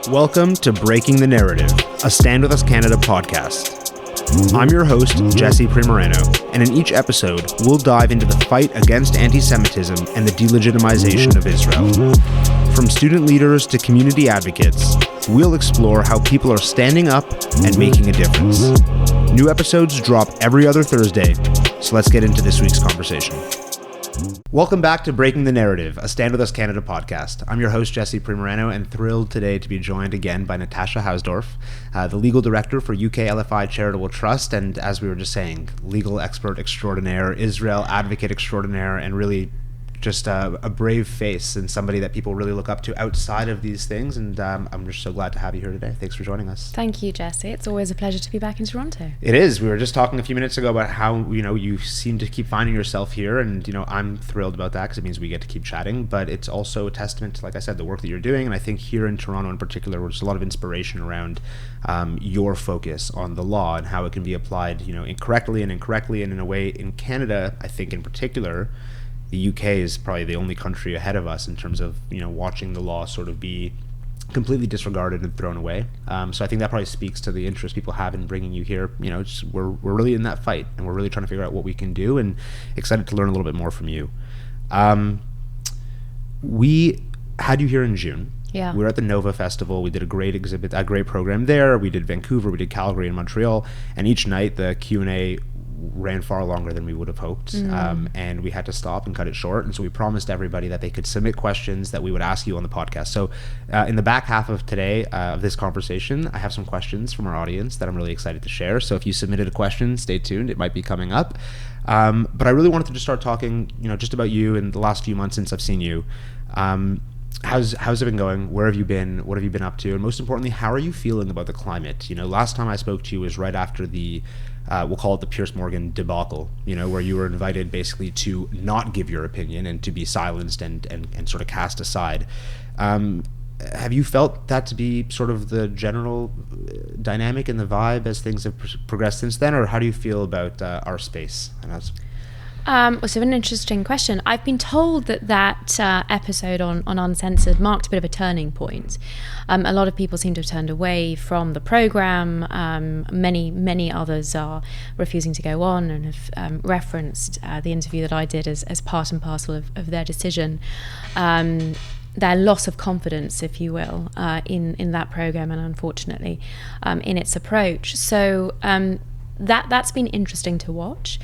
Welcome to Breaking the Narrative, a Stand With Us Canada podcast. I'm your host, Jesse Primorano, and in each episode, we'll dive into the fight against anti-Semitism and the delegitimization of Israel. From student leaders to community advocates, we'll explore how people are standing up and making a difference. New episodes drop every other Thursday, so let's get into this week's conversation. Welcome back to Breaking the Narrative, a Stand With Us Canada podcast. I'm your host, Jesse Primorano, and thrilled today to be joined again by Natasha Hausdorff, the legal director for UK LFI Charitable Trust, and as we were just saying, legal expert extraordinaire, Israel advocate extraordinaire, and really just a brave face and somebody that people really look up to outside of these things. And I'm just so glad to have you here today. Thanks for joining us. Thank you, Jesse. It's always a pleasure to be back in Toronto. It is. We were just talking a few minutes ago about how, you seem to keep finding yourself here. And, I'm thrilled about that because it means we get to keep chatting. But it's also a testament to, like I said, the work that you're doing. And I think here in Toronto in particular, there's a lot of inspiration around your focus on the law and how it can be applied, incorrectly and incorrectly. And in a way, in Canada, I think in particular, the UK is probably the only country ahead of us in terms of, watching the law sort of be completely disregarded and thrown away. So I think that probably speaks to the interest people have in bringing you here. We're really in that fight, and we're really trying to figure out what we can do, and excited to learn a little bit more from you. We had you here in June. Yeah. We were at the Nova Festival. We did a great exhibit, a great program there. We did Vancouver, we did Calgary and Montreal, and each night the Q&A ran far longer than we would have hoped, and we had to stop and cut it short. And so we promised everybody that they could submit questions that we would ask you on the podcast. So in the back half of today, of this conversation, I have some questions from our audience that I'm really excited to share. So if you submitted a question, stay tuned. It might be coming up. But I really wanted to just start talking, just about you in the last few months since I've seen you. How's it been going? Where have you been? What have you been up to? And most importantly, how are you feeling about the climate? Last time I spoke to you was right after the we'll call it the Piers Morgan debacle, where you were invited basically to not give your opinion and to be silenced and sort of cast aside. Have you felt that to be sort of the general dynamic and the vibe as things have progressed since then, or how do you feel about our space? So an interesting question. I've been told that episode on Uncensored marked a bit of a turning point. A lot of people seem to have turned away from the program. Many others are refusing to go on and have referenced the interview that I did as part and parcel of their decision. Their loss of confidence, if you will, in that program, and unfortunately in its approach. So that's been interesting to watch.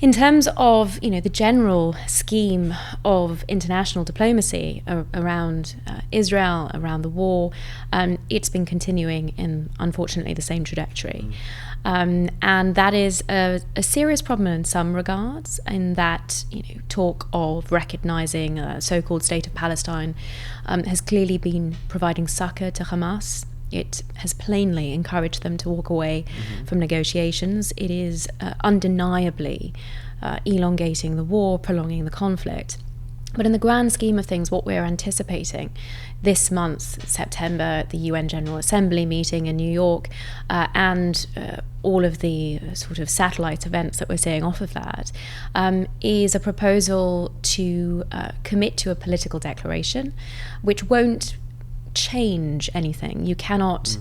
In terms of, the general scheme of international diplomacy around Israel, around the war, it's been continuing in, unfortunately, the same trajectory. And that is a serious problem in some regards, in that, talk of recognizing a so-called state of Palestine has clearly been providing succor to Hamas. It has plainly encouraged them to walk away from negotiations. It is undeniably elongating the war, prolonging the conflict. But in the grand scheme of things, what we're anticipating this month, September, the UN General Assembly meeting in New York, and all of the sort of satellite events that we're seeing off of that, is a proposal to commit to a political declaration, which won't change anything. You cannot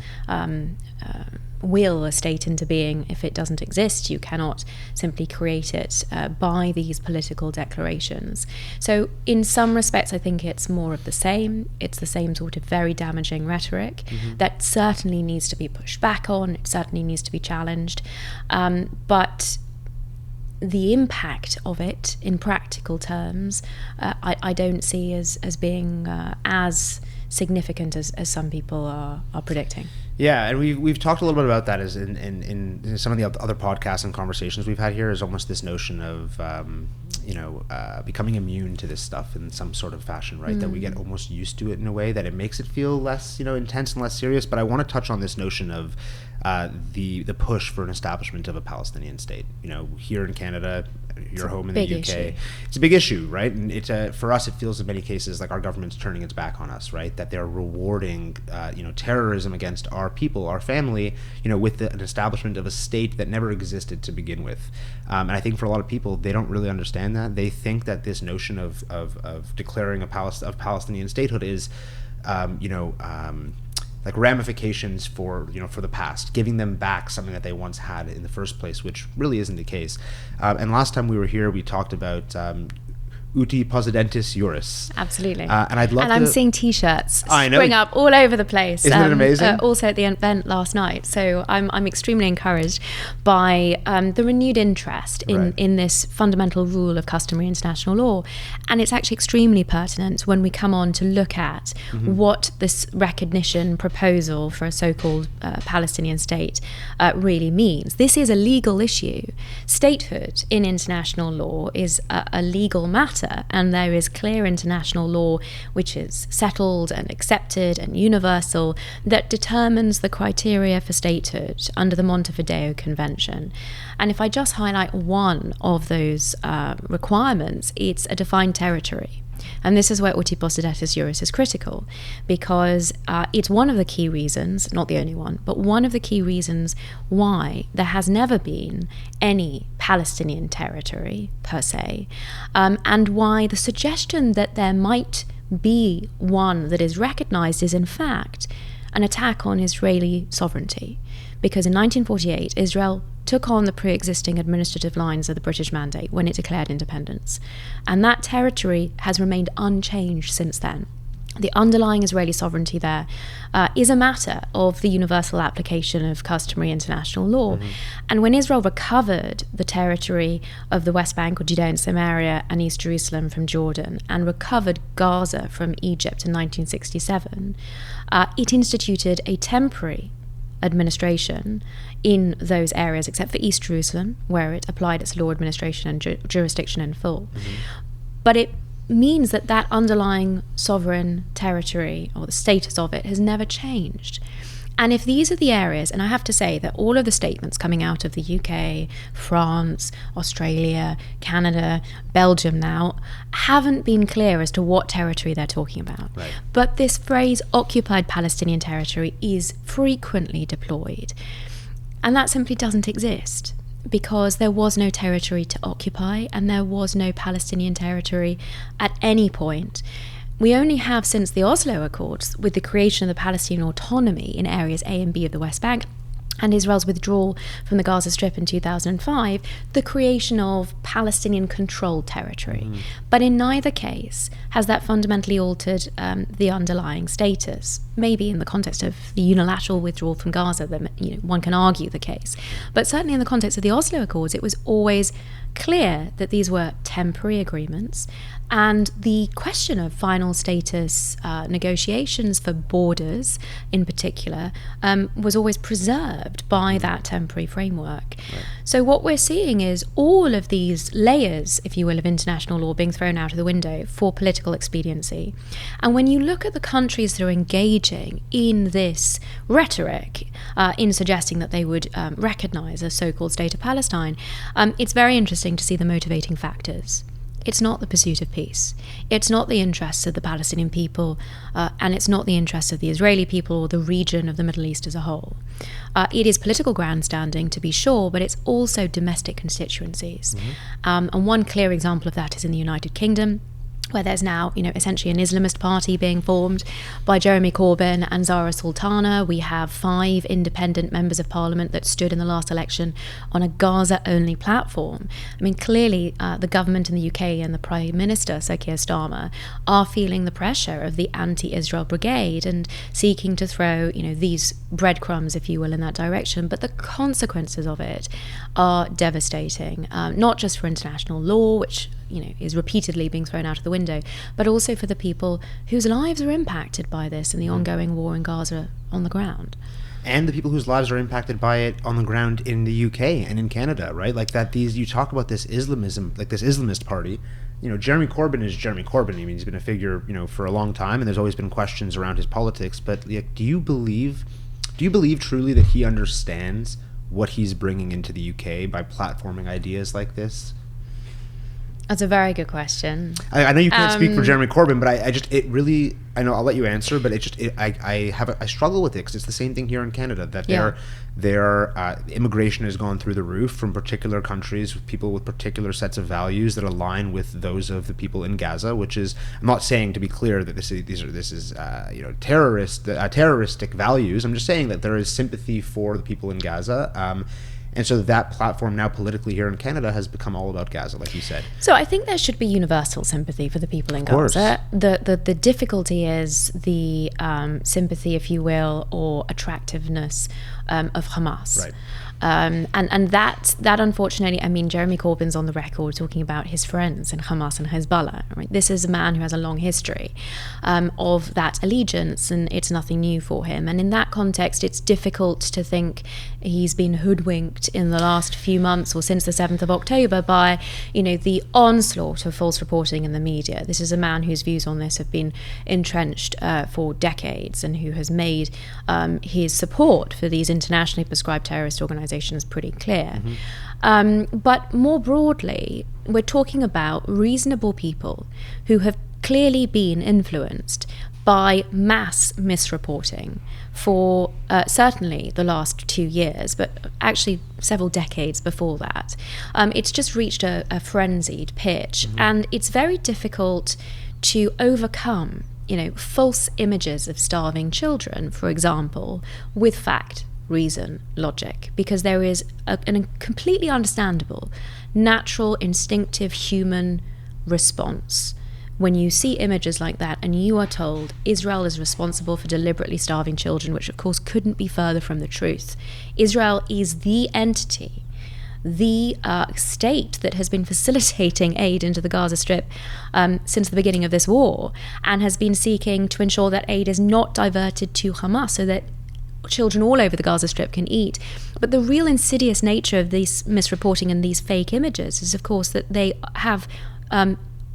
will a state into being if it doesn't exist. You cannot simply create it by these political declarations. So in some respects, I think it's more of the same. It's the same sort of very damaging rhetoric that certainly needs to be pushed back on. It certainly needs to be challenged. But the impact of it in practical terms, I don't see as being as significant as some people are predicting. Yeah, and we've talked a little bit about that as in some of the other podcasts and conversations we've had here, is almost this notion of becoming immune to this stuff in some sort of fashion, right? That we get almost used to it in a way that it makes it feel less intense and less serious. But I want to touch on this notion of the push for an establishment of a Palestinian state. Here in Canada, your home in the UK, issue. It's a big issue, right? And it's for us, it feels in many cases like our government's turning its back on us, right? That they're rewarding terrorism against our people, our family, with an establishment of a state that never existed to begin with. And I think for a lot of people, they don't really understand that. They think that this notion of declaring of Palestinian statehood is like ramifications for the past, giving them back something that they once had in the first place, which really isn't the case. And last time we were here, we talked about uti possidentis juris. Absolutely. And I'd love and I'm seeing T-shirts spring up all over the place. Isn't it amazing? Also at the event last night. So I'm extremely encouraged by the renewed interest in this fundamental rule of customary international law. And it's actually extremely pertinent when we come on to look at what this recognition proposal for a so-called Palestinian state really means. This is a legal issue. Statehood in international law is a legal matter. And there is clear international law which is settled and accepted and universal that determines the criteria for statehood under the Montevideo Convention. And if I just highlight one of those requirements, it's a defined territory. And this is where uti possidetis juris is critical, because it's one of the key reasons, not the only one, but one of the key reasons why there has never been any Palestinian territory per se, and why the suggestion that there might be one that is recognized is in fact an attack on Israeli sovereignty. Because in 1948, Israel took on the pre-existing administrative lines of the British Mandate when it declared independence. And that territory has remained unchanged since then. The underlying Israeli sovereignty there is a matter of the universal application of customary international law. And when Israel recovered the territory of the West Bank or Judea and Samaria and East Jerusalem from Jordan, and recovered Gaza from Egypt in 1967, it instituted a temporary administration in those areas, except for East Jerusalem, where it applied its law, administration and jurisdiction in full. But it means that that underlying sovereign territory, or the status of it, has never changed. And if these are the areas, and I have to say that all of the statements coming out of the UK, France, Australia, Canada, Belgium now, haven't been clear as to what territory they're talking about. Right. But this phrase, occupied Palestinian territory, is frequently deployed. And that simply doesn't exist, because there was no territory to occupy, and there was no Palestinian territory at any point. We only have, since the Oslo Accords, with the creation of the Palestinian autonomy in areas A and B of the West Bank, and Israel's withdrawal from the Gaza Strip in 2005, the creation of Palestinian-controlled territory. But in neither case has that fundamentally altered the underlying status. Maybe in the context of the unilateral withdrawal from Gaza, one can argue the case. But certainly in the context of the Oslo Accords, it was always clear that these were temporary agreements, and the question of final status negotiations for borders in particular was always preserved by that temporary framework. Right. So what we're seeing is all of these layers, if you will, of international law being thrown out of the window for political expediency. And when you look at the countries that are engaging in this rhetoric, in suggesting that they would recognize a so-called state of Palestine, it's very interesting to see the motivating factors. It's not the pursuit of peace. It's not the interests of the Palestinian people, and it's not the interests of the Israeli people or the region of the Middle East as a whole. It is political grandstanding, to be sure, but it's also domestic constituencies. And one clear example of that is in the United Kingdom, where there's now, essentially an Islamist party being formed by Jeremy Corbyn and Zara Sultana. We have 5 independent members of parliament that stood in the last election on a Gaza-only platform. I mean, clearly the government in the UK and the Prime Minister, Sir Keir Starmer, are feeling the pressure of the anti-Israel brigade and seeking to throw, these breadcrumbs, if you will, in that direction. But the consequences of it are devastating, not just for international law, which is repeatedly being thrown out of the window, but also for the people whose lives are impacted by this and the ongoing war in Gaza on the ground. And the people whose lives are impacted by it on the ground in the UK and in Canada, right? Like that, you talk about this Islamism, like this Islamist party. Jeremy Corbyn is Jeremy Corbyn. I mean, he's been a figure, for a long time, and there's always been questions around his politics. But do you believe truly that he understands what he's bringing into the UK by platforming ideas like this? That's a very good question. I know you can't speak for Jeremy Corbyn, but I know I'll let you answer, but I struggle with it because it's the same thing here in Canada, that their immigration has gone through the roof from particular countries, with people with particular sets of values that align with those of the people in Gaza, which is, I'm not saying, to be clear, that this is terroristic values. I'm just saying that there is sympathy for the people in Gaza. And so that platform now politically here in Canada has become all about Gaza, like you said. So I think there should be universal sympathy for the people in Gaza. The difficulty is the sympathy, if you will, or attractiveness of Hamas. Right. And that unfortunately, I mean, Jeremy Corbyn's on the record talking about his friends in Hamas and Hezbollah. Right? This is a man who has a long history of that allegiance, and it's nothing new for him. And in that context, it's difficult to think he's been hoodwinked in the last few months or since the 7th of October by, the onslaught of false reporting in the media. This is a man whose views on this have been entrenched for decades, and who has made his support for these internationally prescribed terrorist organizations pretty clear. But more broadly, we're talking about reasonable people who have clearly been influenced by mass misreporting for certainly the last 2 years, but actually several decades before that. It's just reached a frenzied pitch, and it's very difficult to overcome, false images of starving children, for example, with fact, reason, logic, because there is a completely understandable, natural, instinctive human response when you see images like that and you are told Israel is responsible for deliberately starving children, which of course couldn't be further from the truth. Israel is the entity, the state that has been facilitating aid into the Gaza Strip since the beginning of this war, and has been seeking to ensure that aid is not diverted to Hamas so that children all over the Gaza Strip can eat. But the real insidious nature of these misreporting and these fake images is, of course, that they have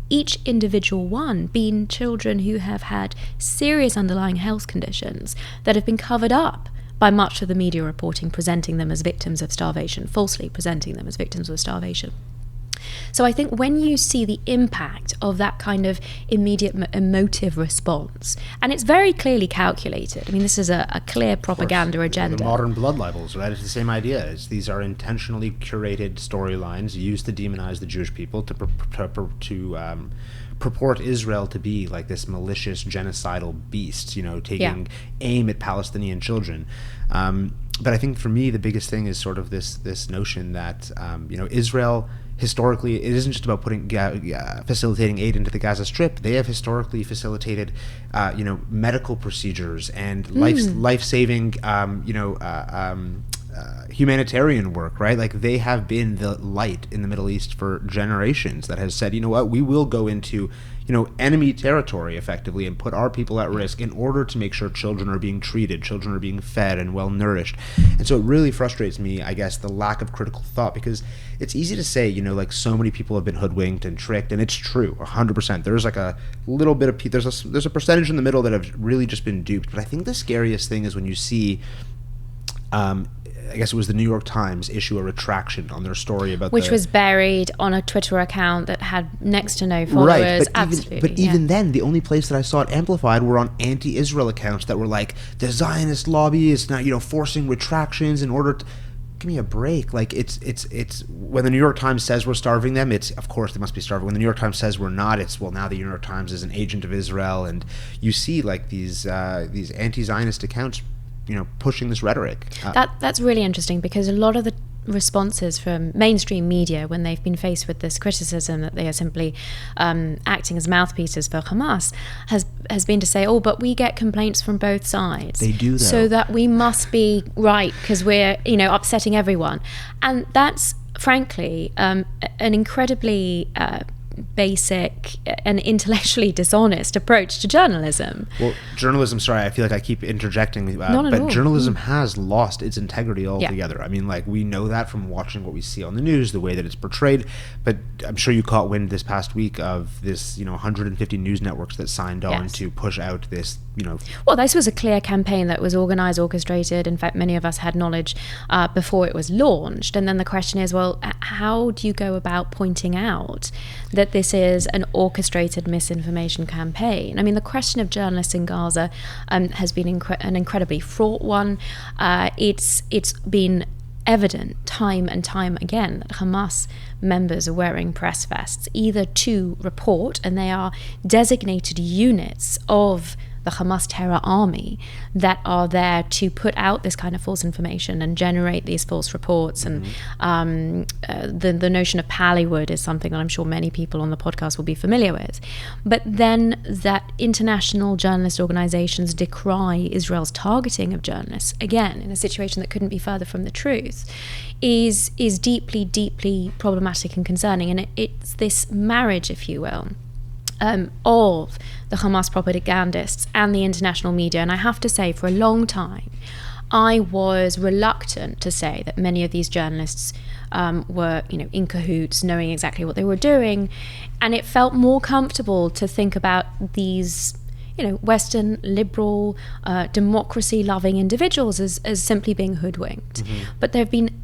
each individual one been children who have had serious underlying health conditions that have been covered up by much of the media reporting, presenting them as victims of starvation, falsely presenting them as victims of starvation. So I think when you see the impact of that kind of immediate emotive response, and it's very clearly calculated. I mean, this is a clear propaganda agenda. The modern blood libels, right? It's the same idea. These are intentionally curated storylines used to demonize the Jewish people, to purport Israel to be like this malicious, genocidal beast, taking aim at Palestinian children. But I think for me, the biggest thing is sort of this notion that, Israel, historically, it isn't just about facilitating aid into the Gaza Strip. They have historically facilitated, medical procedures and life-saving, humanitarian work, right? Like, they have been the light in the Middle East for generations that has said, you know what, we will go into, enemy territory effectively and put our people at risk in order to make sure children are being treated, children are being fed and well nourished. And so it really frustrates me, I guess, the lack of critical thought, because it's easy to say, like, so many people have been hoodwinked and tricked, and it's true, 100%. There's like a little bit of there's a percentage in the middle that have really just been duped. But I think the scariest thing is when you see I guess it was the New York Times issue a retraction on their story about which was buried on a Twitter account that had next to no followers. Right, but even then, the only place that I saw it amplified were on anti-Israel accounts that were like, the Zionist lobby is now forcing retractions in order to. Give me a break. Like, it's when the New York Times says we're starving them, it's, of course they must be starving. When the New York Times says we're not, it's, well, now the New York Times is an agent of Israel. And you see like these anti-Zionist accounts pushing this rhetoric. That's really interesting, because a lot of the responses from mainstream media when they've been faced with this criticism that they are simply acting as mouthpieces for Hamas has been to say, oh, but we get complaints from both sides. They do, though. So that we must be right because we're upsetting everyone. And that's frankly an incredibly basic and intellectually dishonest approach to journalism. Well, journalism, sorry, I feel like I keep interjecting, but journalism has lost its integrity altogether. Yeah. I mean, like, we know that from watching what we see on the news, the way that it's portrayed, but I'm sure you caught wind this past week of this, 150 news networks that signed on to push out this, Well, this was a clear campaign that was organized, orchestrated. In fact, many of us had knowledge before it was launched. And then the question is, well, how do you go about pointing out that that this is an orchestrated misinformation campaign. I mean, the question of journalists in Gaza has been an incredibly fraught one. It's been evident time and time again that Hamas members are wearing press vests, either to report, and they are designated units of the Hamas terror army that are there to put out this kind of false information and generate these false reports. And the notion of Pallywood is something that I'm sure many people on the podcast will be familiar with. But then that international journalist organizations decry Israel's targeting of journalists, again, in a situation that couldn't be further from the truth, is deeply, deeply problematic and concerning. And it's this marriage, if you will, of the Hamas propagandists and the international media. And I have to say, for a long time, I was reluctant to say that many of these journalists were, in cahoots, knowing exactly what they were doing. And it felt more comfortable to think about these, Western, liberal, democracy-loving individuals as simply being hoodwinked. But there have been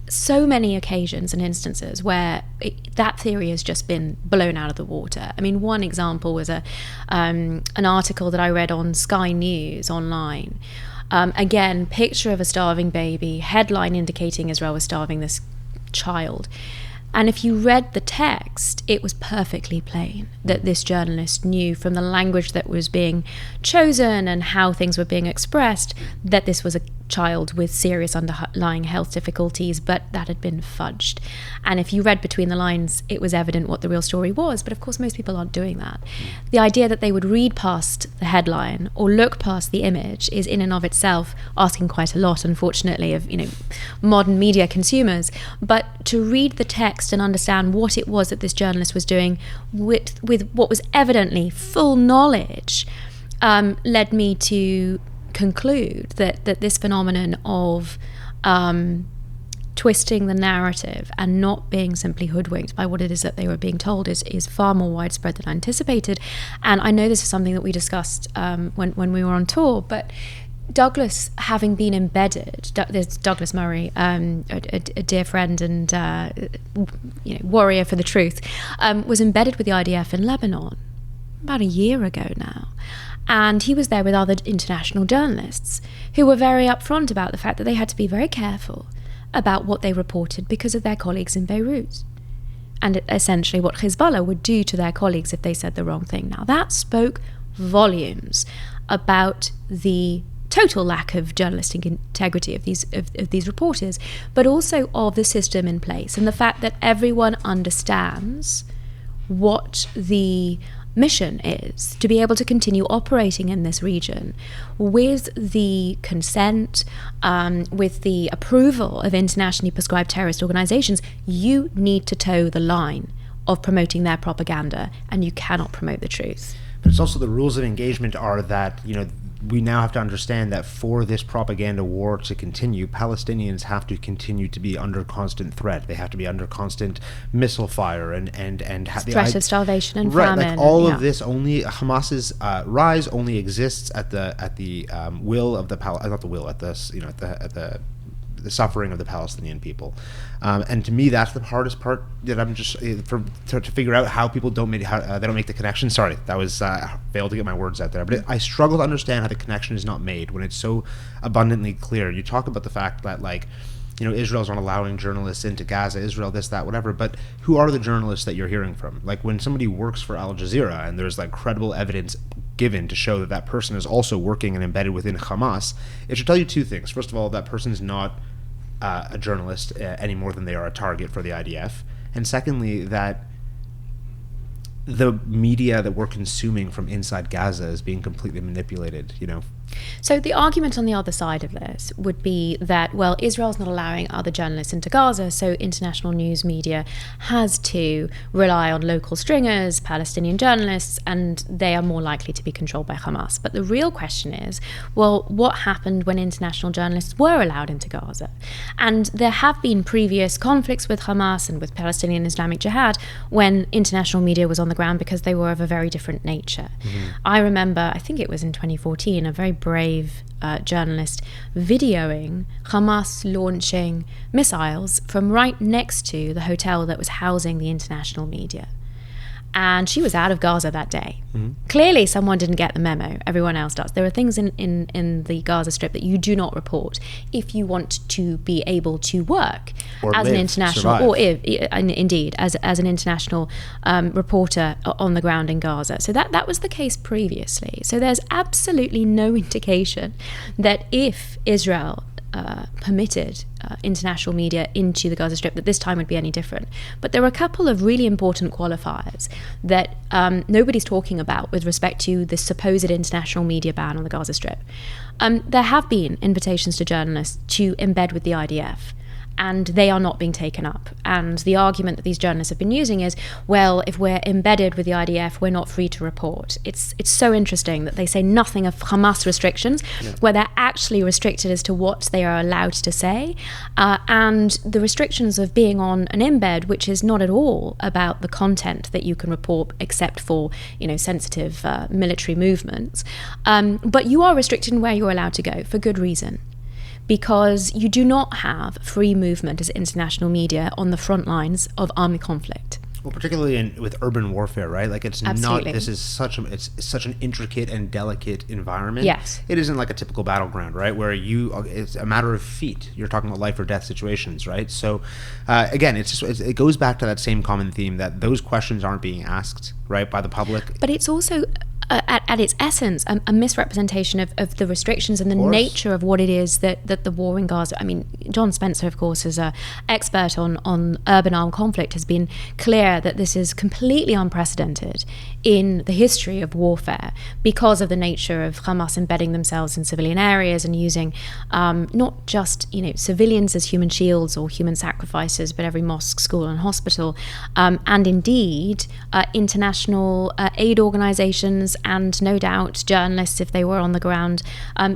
so many occasions and instances where that theory has just been blown out of the water. I mean, one example was an article that I read on Sky News online. Again, picture of a starving baby, headline indicating Israel was starving this child. And if you read the text, it was perfectly plain that this journalist knew from the language that was being chosen and how things were being expressed that this was a child with serious underlying health difficulties, but that had been fudged. And if you read between the lines, it was evident what the real story was. But of course, most people aren't doing that. The idea that they would read past the headline or look past the image is in and of itself asking quite a lot, unfortunately, of modern media consumers. But to read the text and understand what it was that this journalist was doing with what was evidently full knowledge led me to conclude that this phenomenon of twisting the narrative and not being simply hoodwinked by what it is that they were being told is far more widespread than anticipated. And I know this is something that we discussed when we were on tour, but Douglas, having been embedded, there's Douglas Murray, a dear friend and warrior for the truth, was embedded with the IDF in Lebanon about a year ago now. And he was there with other international journalists who were very upfront about the fact that they had to be very careful about what they reported because of their colleagues in Beirut, and essentially what Hezbollah would do to their colleagues if they said the wrong thing. Now, that spoke volumes about the total lack of journalistic integrity of these reporters, but also of the system in place and the fact that everyone understands what the mission is to be able to continue operating in this region with the consent, with the approval of internationally prescribed terrorist organizations. You need to toe the line of promoting their propaganda, and you cannot promote the truth. But it's also the rules of engagement are that, we now have to understand that for this propaganda war to continue, Palestinians have to continue to be under constant threat. They have to be under constant missile fire and threat of starvation and famine. Like all of this only Hamas's rise only exists at the will of the suffering of the Palestinian people, and to me that's the hardest part that I'm just to figure out how people don't make the connection. Sorry, that was failed to get my words out there, but I struggle to understand how the connection is not made when it's so abundantly clear. You talk about the fact that Israel's not allowing journalists into Gaza, Israel this, that, whatever, but who are the journalists that you're hearing from? Like when somebody works for Al Jazeera and there's credible evidence given to show that person is also working and embedded within Hamas, it should tell you two things. First of all, that person is not a journalist any more than they are a target for the IDF, and secondly, that the media that we're consuming from inside Gaza is being completely manipulated. So the argument on the other side of this would be that, well, Israel's not allowing other journalists into Gaza, so international news media has to rely on local stringers, Palestinian journalists, and they are more likely to be controlled by Hamas. But the real question is, well, what happened when international journalists were allowed into Gaza? And there have been previous conflicts with Hamas and with Palestinian Islamic Jihad when international media was on the ground because they were of a very different nature. I remember, I think it was in 2014, a very brave journalist videoing Hamas launching missiles from right next to the hotel that was housing the international media. and she was out of Gaza that day. Clearly someone didn't get the memo. Everyone else does. There are things in the Gaza Strip that you do not report if you want to be able to work or as live, an international, survive. or indeed as an international reporter on the ground in Gaza. So that was the case previously. So there's absolutely no indication that if Israel permitted international media into the Gaza Strip, that this time would be any different. But there are a couple of really important qualifiers that nobody's talking about with respect to the supposed international media ban on the Gaza Strip. There have been invitations to journalists to embed with the IDF, and they are not being taken up. And the argument that these journalists have been using is, well, if we're embedded with the IDF, we're not free to report. It's so interesting that they say nothing of Hamas restrictions, where they're actually restricted as to what they are allowed to say, and the restrictions of being on an embed, which is not at all about the content that you can report, except for sensitive military movements. But you are restricted in where you're allowed to go for good reason, because you do not have free movement as international media on the front lines of armed conflict. Well, particularly with urban warfare, right? Like it's Absolutely. not. This is it's such an intricate and delicate environment. Yes. It isn't like a typical battleground, right? Where it's a matter of feet. You're talking about life or death situations, right? So, again, it goes back to that same common theme that those questions aren't being asked, right, by the public. But it's also at its essence, a misrepresentation of the restrictions and the nature of what it is that the war in Gaza. I mean, John Spencer, of course, as an expert on urban armed conflict, has been clear that this is completely unprecedented in the history of warfare because of the nature of Hamas embedding themselves in civilian areas and using not just civilians as human shields or human sacrifices, but every mosque, school, and hospital, and indeed international aid organizations, and no doubt journalists if they were on the ground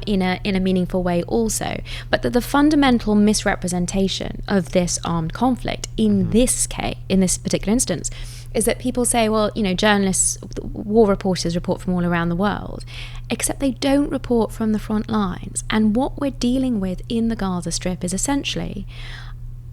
in a meaningful way also. But the fundamental misrepresentation of this armed conflict in this case, in this particular instance, is that people say, well, journalists, war reporters report from all around the world, except they don't report from the front lines. And what we're dealing with in the Gaza Strip is essentially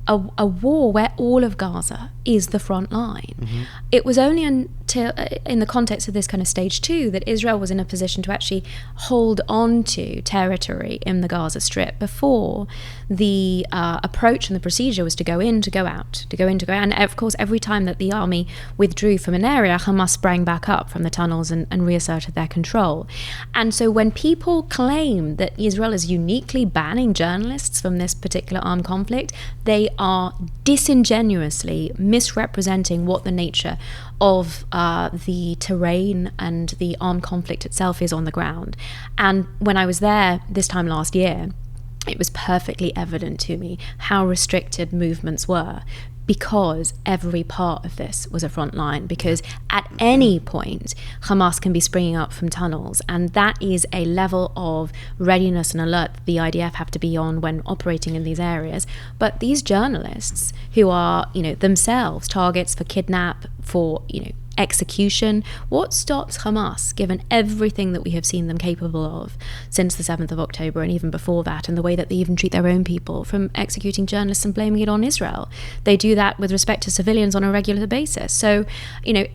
a war where all of Gaza is the front line. It was only until, in the context of this kind of stage 2, that Israel was in a position to actually hold on to territory in the Gaza Strip. Before, the approach and the procedure was to go in, to go out, to go in, to go out. And of course, every time that the army withdrew from an area, Hamas sprang back up from the tunnels and reasserted their control. And so when people claim that Israel is uniquely banning journalists from this particular armed conflict, they are disingenuously misrepresenting what the nature of the terrain and the armed conflict itself is on the ground. And when I was there this time last year, it was perfectly evident to me how restricted movements were, because every part of this was a front line, because at any point Hamas can be springing up from tunnels, and that is a level of readiness and alert that the IDF have to be on when operating in these areas. But these journalists who are themselves targets for kidnap, for execution, what stops Hamas, given everything that we have seen them capable of since the 7th of October and even before that, and the way that they even treat their own people, from executing journalists and blaming it on Israel? They do that with respect to civilians on a regular basis. So,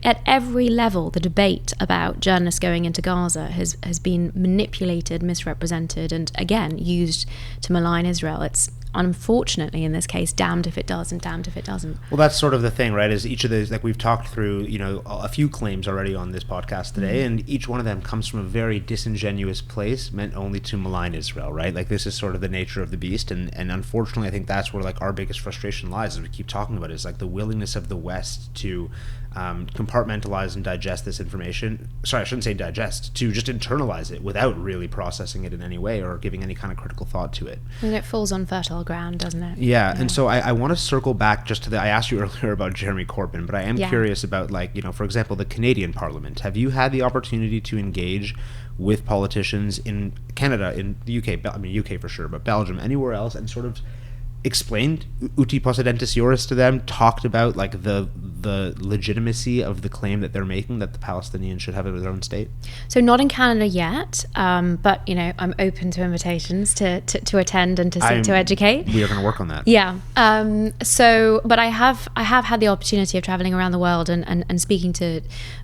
at every level, the debate about journalists going into Gaza has been manipulated, misrepresented, and again, used to malign Israel. It's unfortunately, in this case, damned if it does and damned if it doesn't. Well, that's sort of the thing, right? Is each of those, like we've talked through, a few claims already on this podcast today, and each one of them comes from a very disingenuous place, meant only to malign Israel, right? Like, this is sort of the nature of the beast, and unfortunately, I think that's where our biggest frustration lies, as we keep talking about, is the willingness of the West to compartmentalize and digest this information. Sorry, I shouldn't say digest, to just internalize it without really processing it in any way or giving any kind of critical thought to it. And it falls on fertile ground, doesn't it? Yeah. And so I want to circle back just to I asked you earlier about Jeremy Corbyn, but I am curious about, for example, the Canadian Parliament. Have you had the opportunity to engage with politicians in Canada, in the UK, UK for sure, but Belgium, anywhere else, and sort of explained uti possidetis juris to them, talked about like the legitimacy of the claim that they're making that the Palestinians should have their own state? So not in Canada yet, but I'm open to invitations to attend and to seek to educate. We are going to work on that. Yeah. But I have had the opportunity of traveling around the world and speaking to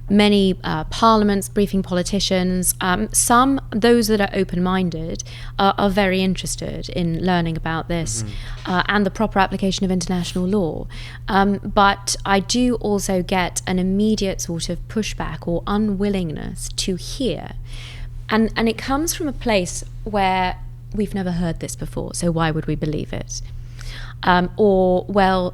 many parliaments, briefing politicians. Some, those that are open-minded, are very interested in learning about this and the proper application of international law. But I do also get an immediate sort of pushback or unwillingness to hear. And it comes from a place where we've never heard this before, so why would we believe it? The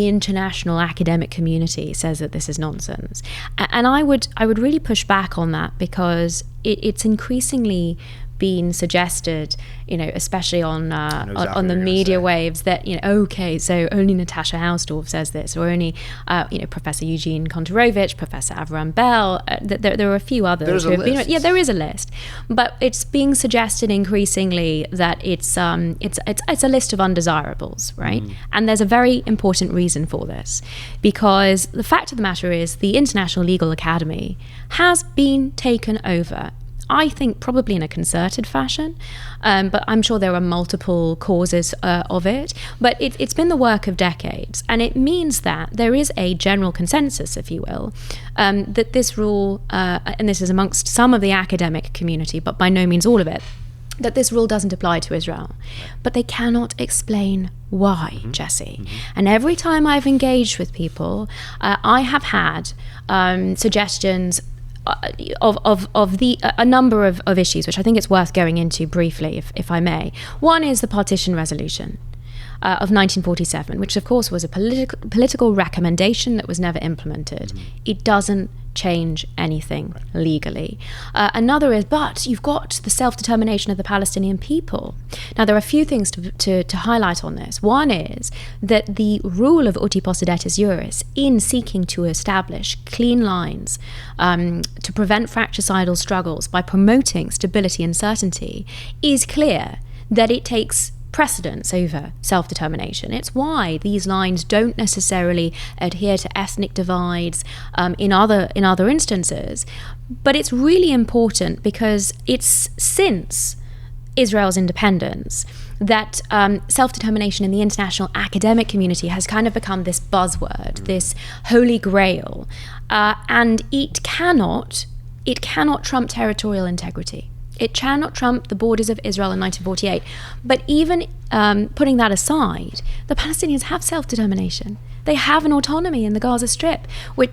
international academic community says that this is nonsense. And I would really push back on that, because it's increasingly been suggested, especially on the media waves, that okay, so only Natasha Hausdorff says this, or only Professor Eugene Kontorovich, Professor Avram Bell. There are a few others who have been. Yeah, there is a list, but it's being suggested increasingly that it's a list of undesirables, right? And there's a very important reason for this, because the fact of the matter is the International Legal Academy has been taken over, I think probably in a concerted fashion, but I'm sure there are multiple causes of it. But it's been the work of decades, and it means that there is a general consensus, if you will, that this rule, and this is amongst some of the academic community, but by no means all of it, that this rule doesn't apply to Israel. But they cannot explain why, Jesse. And every time I've engaged with people, I have had suggestions of a number of issues, which I think it's worth going into briefly, if I may. One is the partition resolution of 1947, which of course was a political recommendation that was never implemented. It doesn't change anything legally. Another is, but you've got the self-determination of the Palestinian people. Now, there are a few things to highlight on this. One is that the rule of uti possidetis juris, in seeking to establish clean lines to prevent fratricidal struggles by promoting stability and certainty, is clear that it takes precedence over self-determination. It's why these lines don't necessarily adhere to ethnic divides in other instances. But it's really important, because it's since Israel's independence that self-determination in the international academic community has kind of become this buzzword, this holy grail, and it cannot trump territorial integrity. It cannot trump the borders of Israel in 1948. But even putting that aside, the Palestinians have self-determination. They have an autonomy in the Gaza Strip, which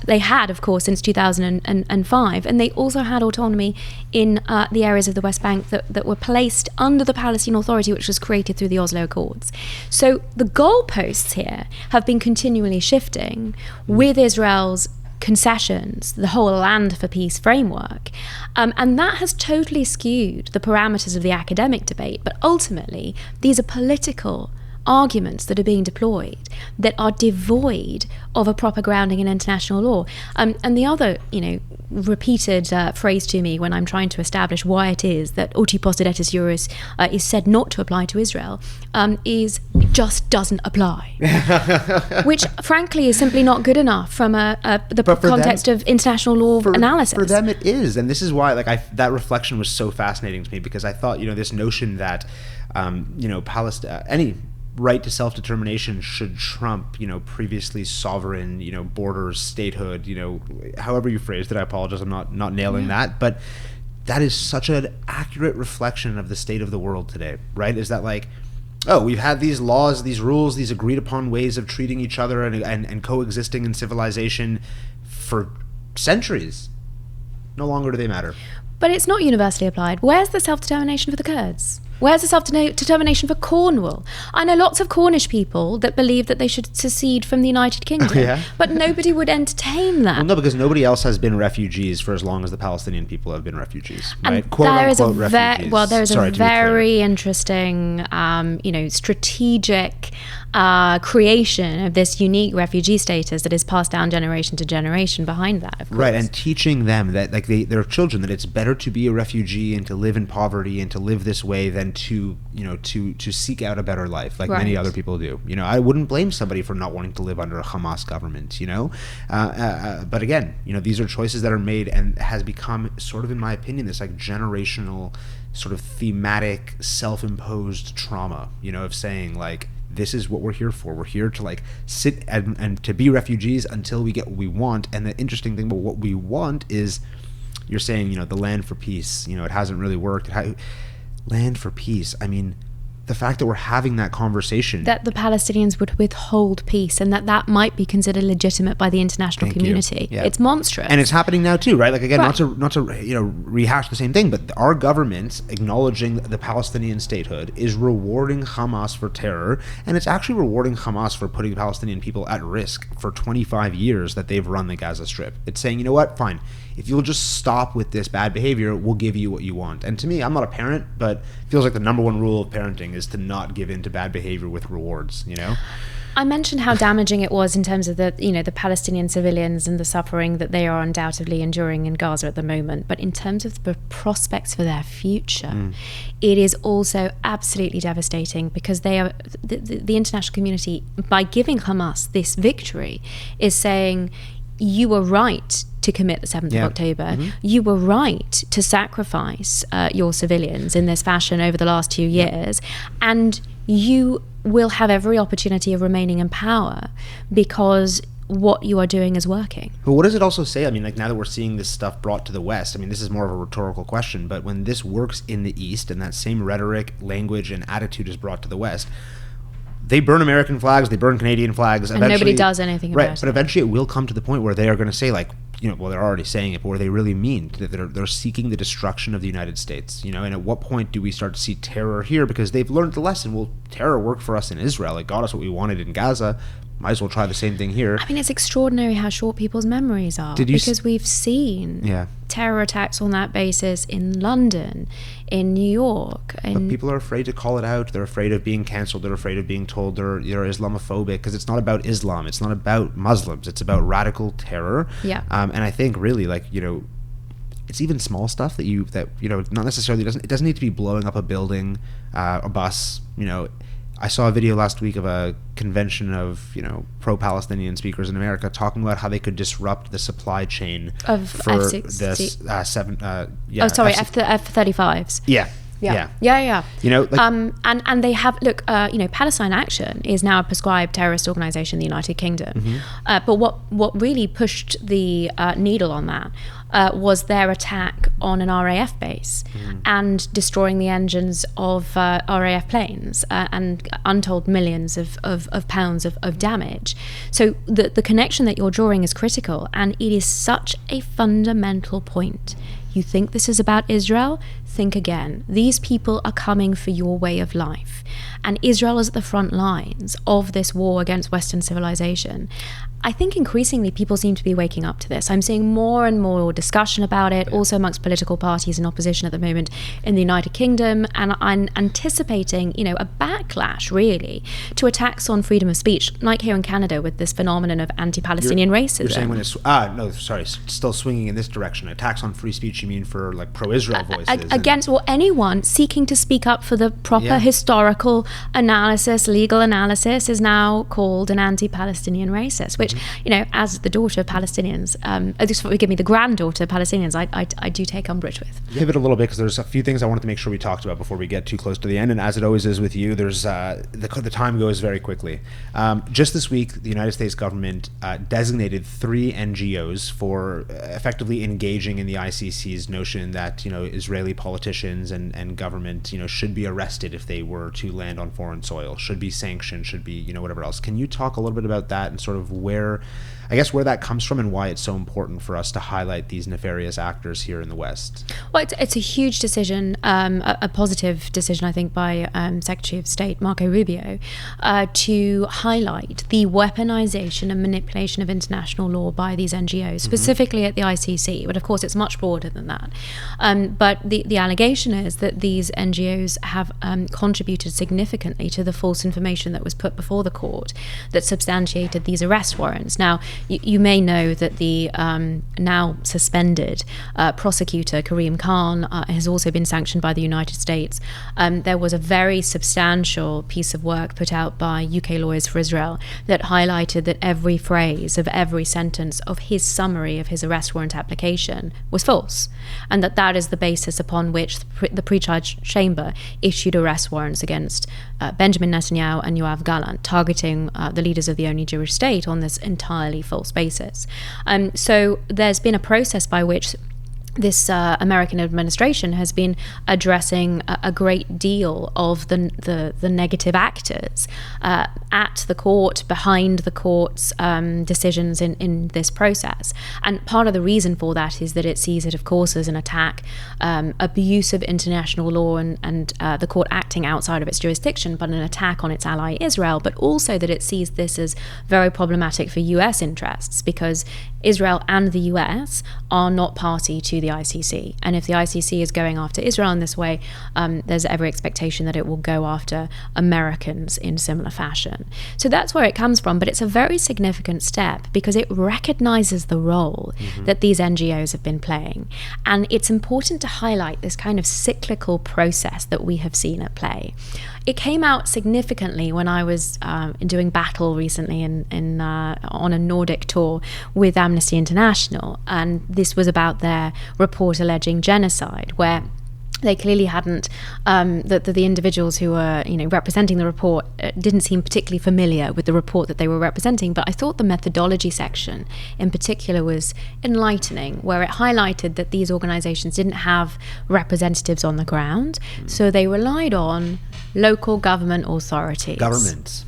they had, of course, since 2005. And they also had autonomy in the areas of the West Bank that were placed under the Palestinian Authority, which was created through the Oslo Accords. So the goalposts here have been continually shifting with Israel's concessions, the whole land for peace framework, and that has totally skewed the parameters of the academic debate. But ultimately, these are political arguments that are being deployed that are devoid of a proper grounding in international law. And the other, repeated phrase to me when I'm trying to establish why it is that uti possidetis juris is said not to apply to Israel is it just doesn't apply, which frankly is simply not good enough from the context of international law analysis. For them it is, and this is why that reflection was so fascinating to me, because I thought this notion that Palestine, any right to self-determination should trump, previously sovereign, borders, statehood, however you phrased it. I apologize, I'm not nailing that, but that is such an accurate reflection of the state of the world today, right? Is that we've had these laws, these rules, these agreed upon ways of treating each other and coexisting in civilization for centuries. No longer do they matter. But it's not universally applied. Where's the self-determination for the Kurds? Where's the self-determination for Cornwall? I know lots of Cornish people that believe that they should secede from the United Kingdom, but nobody would entertain that. Well, no, because nobody else has been refugees for as long as the Palestinian people have been refugees, right? And there is a very interesting, strategic creation of this unique refugee status that is passed down generation to generation behind that, of course. Right, and teaching them that, their children, that it's better to be a refugee and to live in poverty and to live this way than than to seek out a better life, like many other people do. I wouldn't blame somebody for not wanting to live under a Hamas government. But again, these are choices that are made, and has become sort of, in my opinion, this like generational sort of thematic self-imposed trauma, of saying like, this is what we're here for. We're here to like sit and to be refugees until we get what we want. And the interesting thing about what we want is, you're saying, the land for peace, it hasn't really worked. Land for peace. I mean, the fact that we're having that conversation, that the Palestinians would withhold peace, and that might be considered legitimate by the international community. Yeah. It's monstrous, and it's happening now too, right? Like again, not to rehash the same thing, but our government acknowledging the Palestinian statehood is rewarding Hamas for terror, and it's actually rewarding Hamas for putting Palestinian people at risk for 25 years that they've run the Gaza Strip. It's saying, you know what, fine. If you'll just stop with this bad behavior, we'll give you what you want. And to me, I'm not a parent, but it feels like the number one rule of parenting is to not give in to bad behavior with rewards, I mentioned how damaging it was in terms of the Palestinian civilians and the suffering that they are undoubtedly enduring in Gaza at the moment. But in terms of the prospects for their future, it is also absolutely devastating, because they are the international community, by giving Hamas this victory, is saying, you were right to commit the 7th of October. You were right to sacrifice your civilians in this fashion over the last 2 years, and you will have every opportunity of remaining in power because what you are doing is working. But what does it also say? I mean, like, now that we're seeing this stuff brought to the West, I mean, this is more of a rhetorical question, but when this works in the East and that same rhetoric, language, and attitude is brought to the West, they burn American flags, they burn Canadian flags. And nobody does anything about it. Right, but eventually it will come to the point where they are going to say, like, well, they're already saying it, but where they really mean that they're seeking the destruction of the United States, and at what point do we start to see terror here? Because they've learned the lesson. Well, terror worked for us in Israel. It got us what we wanted in Gaza. Might as well try the same thing here. I mean, it's extraordinary how short people's memories are, because we've seen terror attacks on that basis in London, in New York. But people are afraid to call it out. They're afraid of being canceled. They're afraid of being told they're Islamophobic, because it's not about Islam. It's not about Muslims. It's about radical terror. Yeah. And I think really, like, it's even small stuff that not necessarily it doesn't need to be blowing up a building, a bus. I saw a video last week of a convention of pro-Palestinian speakers in America talking about how they could disrupt the supply chain of for this F-35s. Yeah. And they have Palestine Action is now a prescribed terrorist organization in the United Kingdom. But what really pushed the needle on that was their attack on an RAF base and destroying the engines of RAF planes and untold millions of pounds of damage. So the connection that you're drawing is critical, and it is such a fundamental point. You think this is about Israel? Think again. These people are coming for your way of life. And Israel is at the front lines of this war against Western civilization. I think increasingly people seem to be waking up to this. I'm seeing more and more discussion about it, also amongst political parties in opposition at the moment in the United Kingdom, and I'm anticipating, a backlash really to attacks on freedom of speech, like here in Canada with this phenomenon of anti-Palestinian racism. You're saying when it's still swinging in this direction, attacks on free speech, you mean for like pro-Israel voices? Against anyone seeking to speak up for the proper historical analysis, legal analysis, is now called an anti-Palestinian racist, which, as the daughter of Palestinians, forgive me, the granddaughter of Palestinians, I do take umbrage with. Pivot a little bit, because there's a few things I wanted to make sure we talked about before we get too close to the end, and as it always is with you, there's the time goes very quickly. Just this week, the United States government designated 3 NGOs for effectively engaging in the ICC's notion that Israeli politicians and government should be arrested if they were to land on foreign soil, should be sanctioned, should be whatever else. Can you talk a little bit about that and sort of where that comes from and why it's so important for us to highlight these nefarious actors here in the West? Well, it's a huge decision, a positive decision, I think, by Secretary of State Marco Rubio to hight the weaponization and manipulation of international law by these NGOs, specifically at the ICC. But of course, it's much broader than that. But the allegation is that these NGOs have contributed significantly to the false information that was put before the court that substantiated these arrest warrants. Now, you may know that the now suspended prosecutor, Karim Khan, has also been sanctioned by the United States. There was a very substantial piece of work put out by UK Lawyers for Israel that highlighted that every phrase of every sentence of his summary of his arrest warrant application was false, and that is the basis upon which the pre-charge chamber issued arrest warrants against Benjamin Netanyahu and Yoav Gallant, targeting the leaders of the only Jewish state on this entirely false basis. So there's been a process by which this American administration has been addressing a great deal of the negative actors at the court, behind the court's decisions in this process. And part of the reason for that is that it sees it, of course, as an attack, abuse of international law and the court acting outside of its jurisdiction, but an attack on its ally Israel, but also that it sees this as very problematic for US interests, because Israel and the US are not party to the ICC. And if the ICC is going after Israel in this way, there's every expectation that it will go after Americans in similar fashion. So that's where it comes from, but it's a very significant step because it recognizes the role that these NGOs have been playing. And it's important to highlight this kind of cyclical process that we have seen at play. It came out significantly when I was doing battle recently on a Nordic tour with Amnesty International, and this was about their report alleging genocide, where they clearly hadn't, the individuals who were representing the report didn't seem particularly familiar with the report that they were representing. But I thought the methodology section in particular was enlightening, where it highlighted that these organizations didn't have representatives on the ground, so they relied on local government authorities. Governments.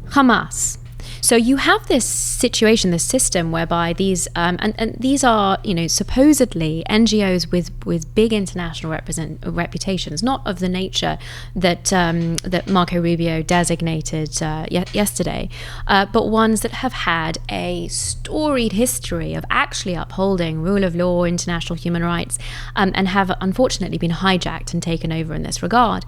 Hamas. So you have this situation, this system whereby these, and these are, supposedly NGOs with big international reputations, not of the nature that that Marco Rubio designated yesterday, but ones that have had a storied history of actually upholding rule of law, international human rights, and have unfortunately been hijacked and taken over in this regard.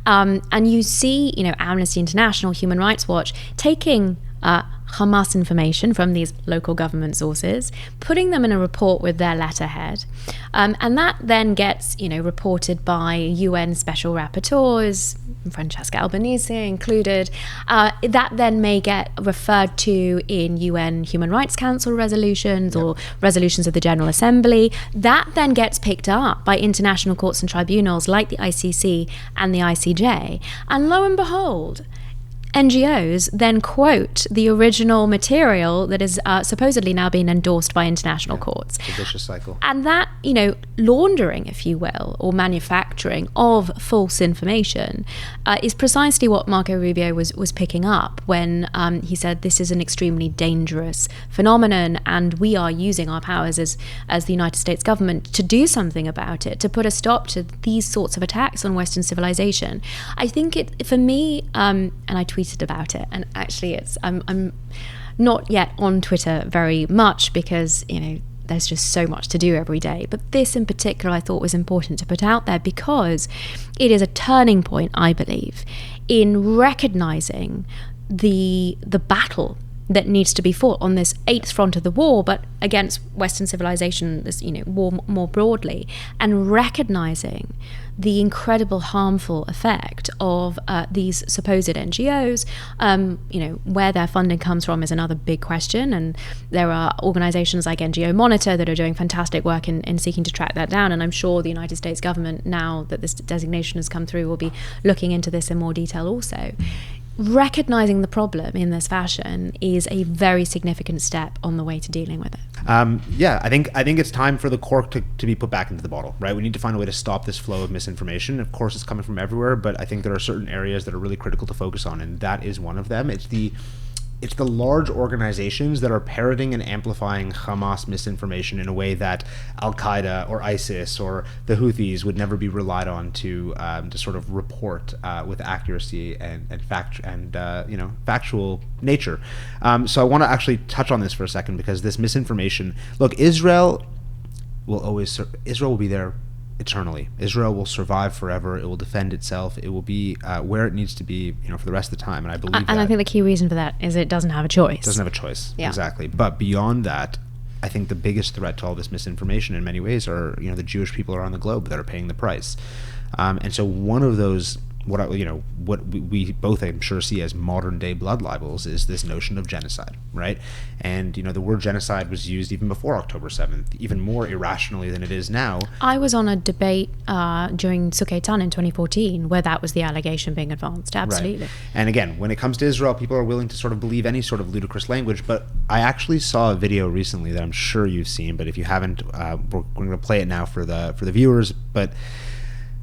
And you see, Amnesty International, Human Rights Watch taking Hamas information from these local government sources, putting them in a report with their letterhead, and that then gets reported by UN special rapporteurs, Francesca Albanese included. That then may get referred to in UN Human Rights Council resolutions or resolutions of the General Assembly. That then gets picked up by international courts and tribunals like the ICC and the ICJ, and lo and behold, NGOs then quote the original material that is supposedly now being endorsed by international courts. It's a vicious cycle. And that, laundering, if you will, or manufacturing of false information is precisely what Marco Rubio was picking up when he said this is an extremely dangerous phenomenon and we are using our powers as the United States government to do something about it, to put a stop to these sorts of attacks on Western civilization. I think for me, and I tweeted about it, and actually I'm not yet on Twitter very much because there's just so much to do every day, but this in particular I thought was important to put out there because it is a turning point, I believe, in recognizing the battle that needs to be fought on this eighth front of the war, but against Western civilization, this war more broadly, and recognizing the incredible harmful effect of these supposed NGOs. Where their funding comes from is another big question, and there are organizations like NGO Monitor that are doing fantastic work in seeking to track that down, and I'm sure the United States government, now that this designation has come through, will be looking into this in more detail also. Recognizing the problem in this fashion is a very significant step on the way to dealing with it. I think it's time for the cork to be put back into the bottle, right? We need to find a way to stop this flow of misinformation. Of course, it's coming from everywhere, but I think there are certain areas that are really critical to focus on, and that is one of them. It's the large organizations that are parroting and amplifying Hamas misinformation in a way that Al-Qaeda or ISIS or the Houthis would never be relied on to sort of report with accuracy and factual nature. So I want to actually touch on this for a second, because this misinformation. Look, Israel will be there. eternally. Israel will survive forever. It will defend itself. It will be where it needs to be, for the rest of the time. And I believe that. And I think the key reason for that is it doesn't have a choice. It doesn't have a choice. Yeah. Exactly. But beyond that, I think the biggest threat to all this misinformation in many ways are, the Jewish people around the globe that are paying the price. And so one of those, what we both, I'm sure, see as modern day blood libels is this notion of genocide, right? And the word genocide was used even before October 7th, even more irrationally than it is now. I was on a debate during Tzuk Eitan in 2014 where that was the allegation being advanced. Absolutely. Right. And again, when it comes to Israel, people are willing to sort of believe any sort of ludicrous language. But I actually saw a video recently that I'm sure you've seen, but if you haven't, we're going to play it now for the viewers. But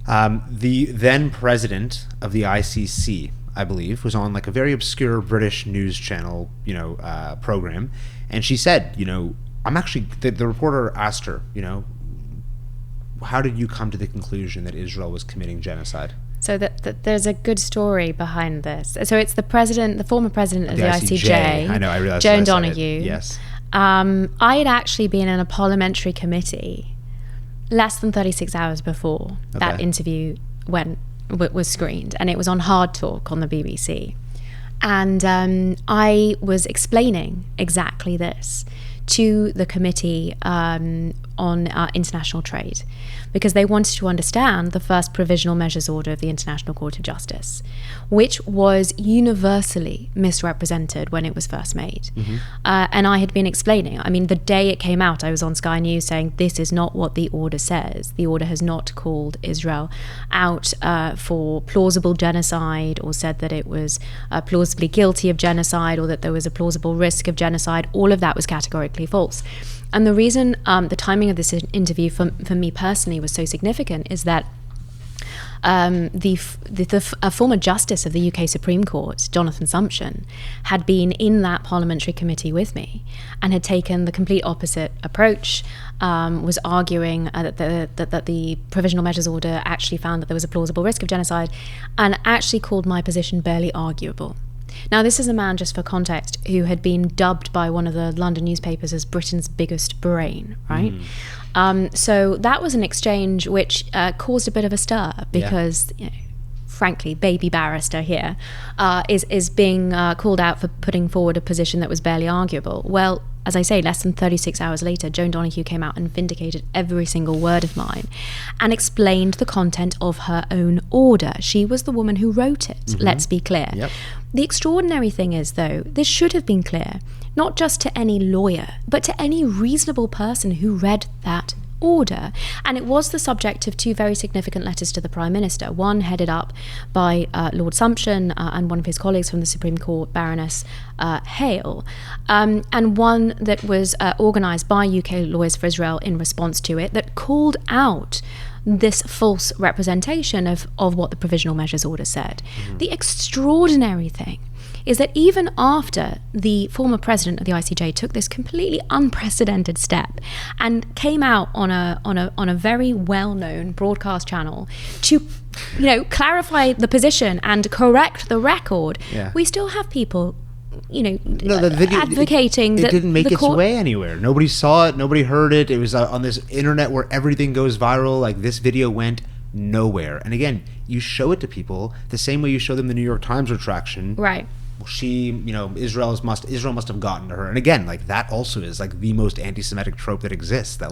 the then president of the ICC, I believe, was on like a very obscure British news channel, program, and she said, I'm actually, the reporter asked her, how did you come to the conclusion that Israel was committing genocide? So that there's a good story behind this. So it's the former president of the ICJ. I know, I realized. Joan Donoghue. Yes. I had actually been in a parliamentary committee less than 36 hours before that interview was screened, and it was on Hard Talk on the BBC. And I was explaining exactly this to the committee on international trade, because they wanted to understand the first provisional measures order of the International Court of Justice, which was universally misrepresented when it was first made. Mm-hmm. And I had been explaining, the day it came out, I was on Sky News saying, this is not what the order says. The order has not called Israel out for plausible genocide, or said that it was plausibly guilty of genocide, or that there was a plausible risk of genocide. All of that was categorically false. And the reason the timing of this interview for me personally was so significant is that a former justice of the UK Supreme Court, Jonathan Sumption, had been in that parliamentary committee with me and had taken the complete opposite approach, was arguing that the provisional measures order actually found that there was a plausible risk of genocide, and actually called my position barely arguable. Now, this is a man, just for context, who had been dubbed by one of the London newspapers as Britain's biggest brain, right? So that was an exchange which caused a bit of a stir, because, frankly, baby barrister here is being called out for putting forward a position that was barely arguable. Well, as I say, less than 36 hours later, Joan Donoghue came out and vindicated every single word of mine and explained the content of her own order. She was the woman who wrote it, let's be clear. Yep. The extraordinary thing is, though, this should have been clear, not just to any lawyer, but to any reasonable person who read that order. And it was the subject of two very significant letters to the Prime Minister, one headed up by Lord Sumption and one of his colleagues from the Supreme Court, Baroness Hale, and one that was organised by UK Lawyers for Israel in response to it, that called out this false representation of what the Provisional Measures Order said. The extraordinary thing is that even after the former president of the ICJ took this completely unprecedented step and came out on a very well-known broadcast channel to clarify the position and correct the record, we still have people the video, advocating it didn't make its way anywhere. Nobody saw it, nobody heard it. It was on this internet where everything goes viral. Like, this video went nowhere. And again, you show it to people the same way you show them the New York Times retraction. Right. Israel must have gotten to her. And again, like, that also is like the most anti-Semitic trope that exists, that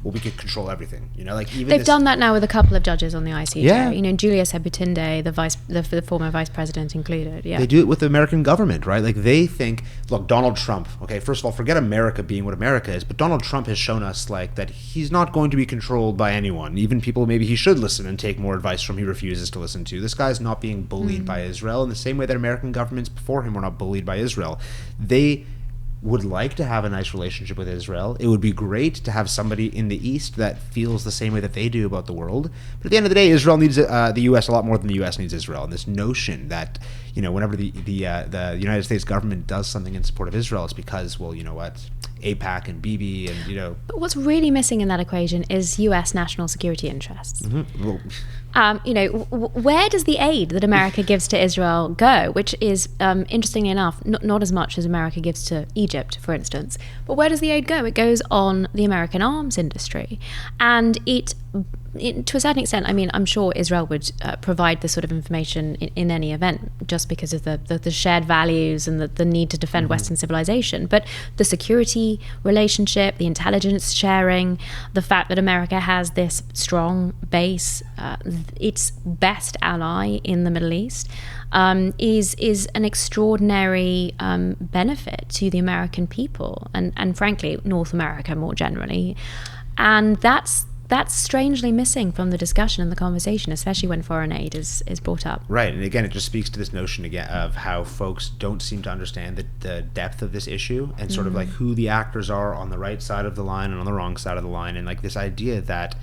we could control everything. Even they've done that now with a couple of judges on the ICJ. Yeah. Julia Sebutinde, the former vice president included. Yeah. They do it with the American government, right? Like, they think, look, Donald Trump, okay, first of all, forget America being what America is, but Donald Trump has shown us that he's not going to be controlled by anyone, even people maybe he should listen and take more advice from, he refuses to listen to. This guy's not being bullied by Israel in the same way that American governments before him were not bullied by Israel. They would like to have a nice relationship with Israel. It would be great to have somebody in the East that feels the same way that they do about the world. But at the end of the day, Israel needs the U.S. a lot more than the U.S. needs Israel. And this notion that, whenever the United States government does something in support of Israel, it's because, well, you know what, AIPAC and Bibi and, But what's really missing in that equation is U.S. national security interests. Well, where does the aid that America gives to Israel go? Which is, interestingly enough, not as much as America gives to Egypt, for instance. But where does the aid go? It goes on the American arms industry. And it to a certain extent, I mean, I'm sure Israel would provide this sort of information in any event, just because of the shared values and the need to defend Western civilization. But the security relationship, the intelligence sharing, the fact that America has this strong base, its best ally in the Middle East, is an extraordinary benefit to the American people and frankly North America more generally, and that's strangely missing from the discussion and the conversation, especially when foreign aid is brought up. Right, and again, it just speaks to this notion again of how folks don't seem to understand the depth of this issue and sort of like who the actors are on the right side of the line and on the wrong side of the line, and like this idea that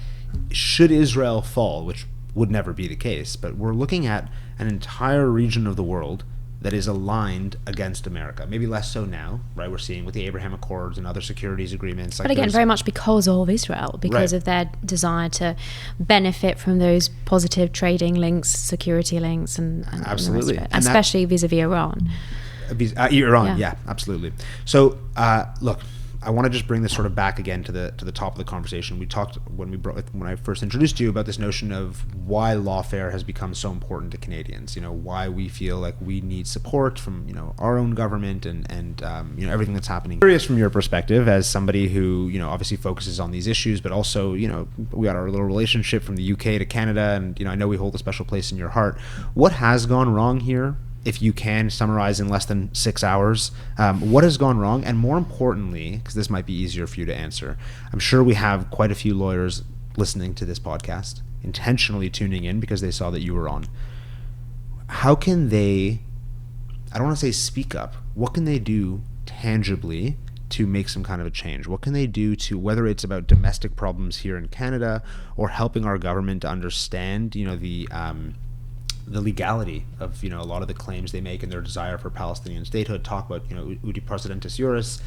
should Israel fall, which would never be the case, but we're looking at an entire region of the world that is aligned against America. Maybe less so now, right? We're seeing with the Abraham Accords and other securities agreements. Like, but again, very much because of Israel, because of their desire to benefit from those positive trading links, security links, and absolutely, and especially vis-a-vis Iran. Iran, yeah, absolutely. So, look, I want to just bring this sort of back again to the top of the conversation. We talked when I first introduced you about this notion of why lawfare has become so important to Canadians. You know, why we feel like we need support from our own government and everything that's happening. Curious from your perspective as somebody who obviously focuses on these issues, but also we got our little relationship from the UK to Canada, and I know we hold a special place in your heart. What has gone wrong here? If you can summarize in less than 6 hours, what has gone wrong? And more importantly, because this might be easier for you to answer, I'm sure we have quite a few lawyers listening to this podcast, intentionally tuning in because they saw that you were on. How can they, I don't want to say speak up, what can they do tangibly to make some kind of a change? What can they do to, whether it's about domestic problems here in Canada or helping our government to understand, the legality of a lot of the claims they make and their desire for Palestinian statehood, talk about Udi Precedentis Juris.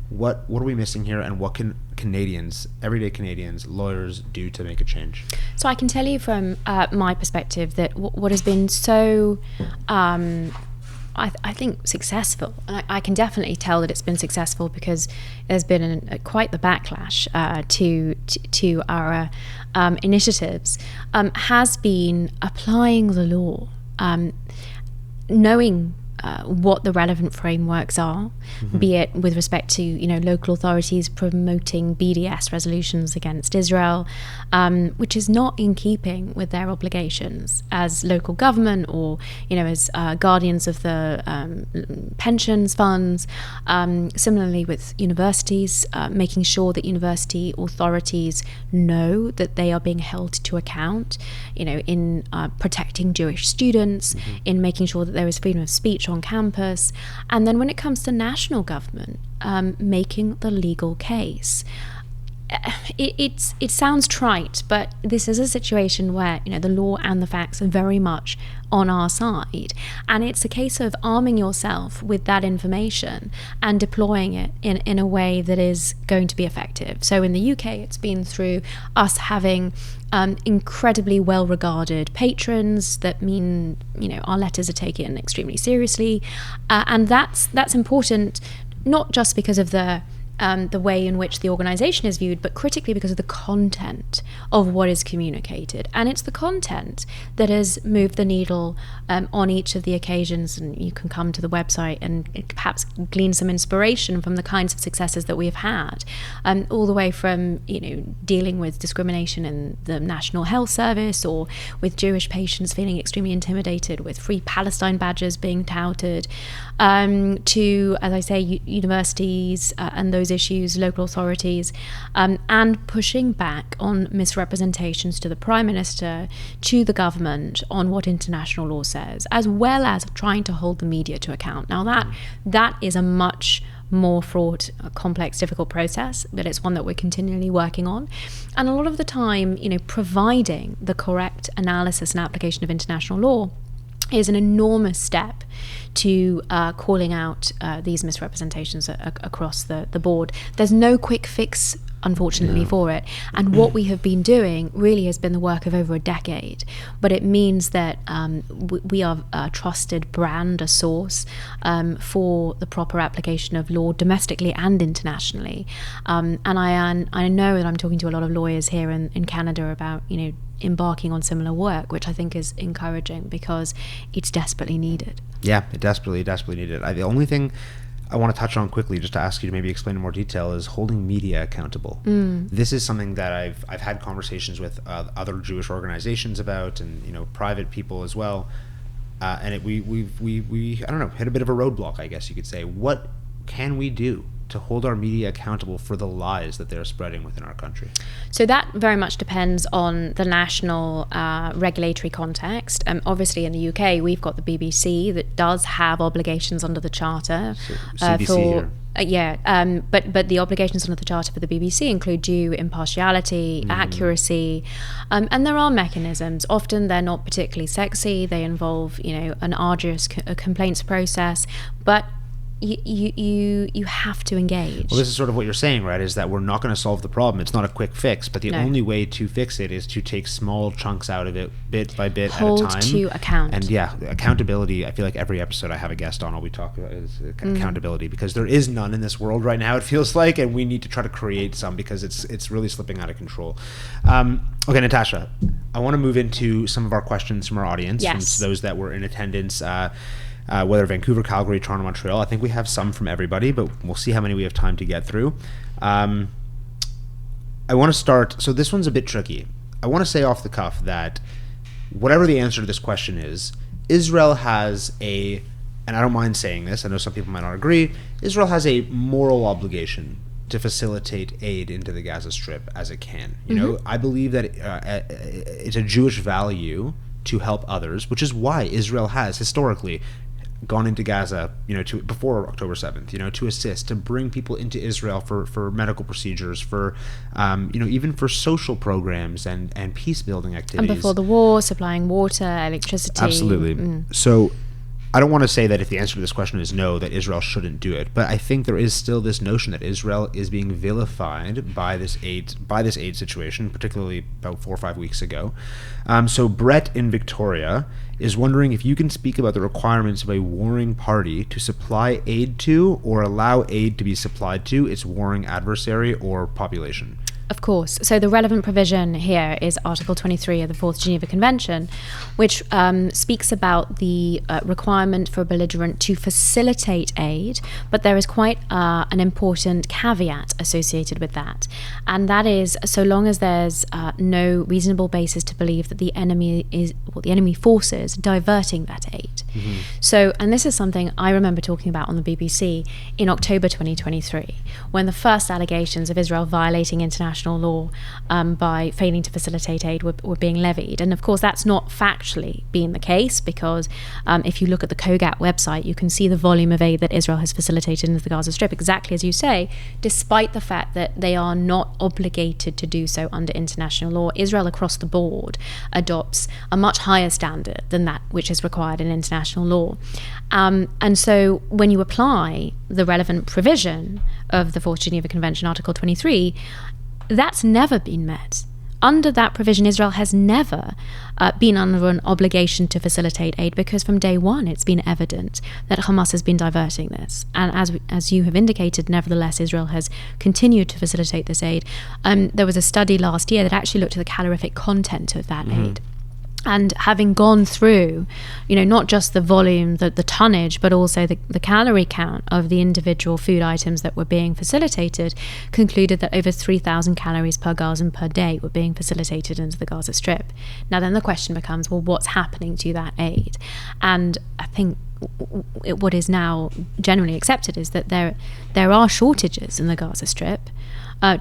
What are we missing here, and what can Canadians, everyday Canadians, lawyers do to make a change? So I can tell you from my perspective that what has been so I think successful, and I can definitely tell that it's been successful because there's been quite the backlash to our initiatives, has been applying the law, knowing what the relevant frameworks are, be it with respect to local authorities promoting BDS resolutions against Israel, which is not in keeping with their obligations as local government or as guardians of the pensions funds. Similarly with universities, making sure that university authorities know that they are being held to account, in protecting Jewish students, in making sure that there is freedom of speech on campus, and then when it comes to national government, making the legal case. It sounds trite, but this is a situation where the law and the facts are very much on our side, and it's a case of arming yourself with that information and deploying it in a way that is going to be effective. So in the UK, it's been through us having incredibly well-regarded patrons that mean our letters are taken extremely seriously, and that's important, not just because of the way in which the organisation is viewed, but critically because of the content of what is communicated. And it's the content that has moved the needle on each of the occasions, and you can come to the website and perhaps glean some inspiration from the kinds of successes that we've had, all the way from dealing with discrimination in the National Health Service, or with Jewish patients feeling extremely intimidated with free Palestine badges being touted, to, as I say, universities and those issues, local authorities, and pushing back on misrepresentations to the Prime Minister, to the government, on what international law says, as well as trying to hold the media to account. Now that is a much more fraught, complex, difficult process, but it's one that we're continually working on. And a lot of the time, providing the correct analysis and application of international law is an enormous step to calling out these misrepresentations across the board. There's no quick fix unfortunately, for it. And what we have been doing really has been the work of over a decade. But it means that we are a trusted brand, a source for the proper application of law domestically and internationally. And I know that I'm talking to a lot of lawyers here in Canada about, embarking on similar work, which I think is encouraging because it's desperately needed. Yeah, it desperately needed. The only thing I want to touch on quickly, just to ask you to maybe explain in more detail, is holding media accountable. This is something that I've had conversations with other Jewish organizations about, and private people as well. And we I don't know, hit a bit of a roadblock, I guess you could say. What can we do to hold our media accountable for the lies that they're spreading within our country? So that very much depends on the national regulatory context. Obviously in the UK, we've got the BBC that does have obligations under the Charter. So CBC here. But the obligations under the Charter for the BBC include due impartiality, accuracy, and there are mechanisms. Often they're not particularly sexy. They involve, an arduous complaints process, but you have to engage. Well, this is sort of what you're saying, right? Is that we're not going to solve the problem. It's not a quick fix, but the only way to fix it is to take small chunks out of it, bit by bit, at a time. Hold to account. And accountability. I feel like every episode I have a guest on, all we talk about is accountability, because there is none in this world right now, it feels like, and we need to try to create some because it's really slipping out of control. Okay, Natasha, I want to move into some of our questions from our audience, from those that were in attendance. Whether Vancouver, Calgary, Toronto, Montreal. I think we have some from everybody, but we'll see how many we have time to get through. I want to start, so this one's a bit tricky. I want to say off the cuff that whatever the answer to this question is, Israel has and I don't mind saying this, I know some people might not agree, Israel has a moral obligation to facilitate aid into the Gaza Strip as it can. I believe that it's a Jewish value to help others, which is why Israel has historically gone into Gaza, before October 7th, to assist, to bring people into Israel for medical procedures, for, even for social programs and peace building activities. And before the war, supplying water, electricity. Absolutely. So I don't want to say that if the answer to this question is no, that Israel shouldn't do it, but I think there is still this notion that Israel is being vilified by this aid situation, particularly about 4 or 5 weeks ago. So Brett in Victoria is wondering if you can speak about the requirements of a warring party to supply aid to or allow aid to be supplied to its warring adversary or population. Of course. So the relevant provision here is Article 23 of the Fourth Geneva Convention, which speaks about the requirement for a belligerent to facilitate aid, but there is quite an important caveat associated with that. And that is, so long as there's no reasonable basis to believe that the enemy forces diverting that aid. So, and this is something I remember talking about on the BBC in October 2023, when the first allegations of Israel violating international law by failing to facilitate aid were being levied. And of course that's not factually been the case, because if you look at the COGAT website, you can see the volume of aid that Israel has facilitated into the Gaza Strip, exactly as you say, despite the fact that they are not obligated to do so under international law. Israel across the board adopts a much higher standard than that which is required in international law. And so when you apply the relevant provision of the Fourth Geneva Convention, Article 23, that's never been met. Under that provision, Israel has never been under an obligation to facilitate aid, because from day one it's been evident that Hamas has been diverting this. And as you have indicated, nevertheless, Israel has continued to facilitate this aid. There was a study last year that actually looked at the calorific content of that aid. And having gone through, not just the volume, the tonnage, but also the calorie count of the individual food items that were being facilitated, concluded that over 3,000 calories per Gazan per day were being facilitated into the Gaza Strip. Now then the question becomes, well, what's happening to that aid? And I think what is now generally accepted is that there are shortages in the Gaza Strip.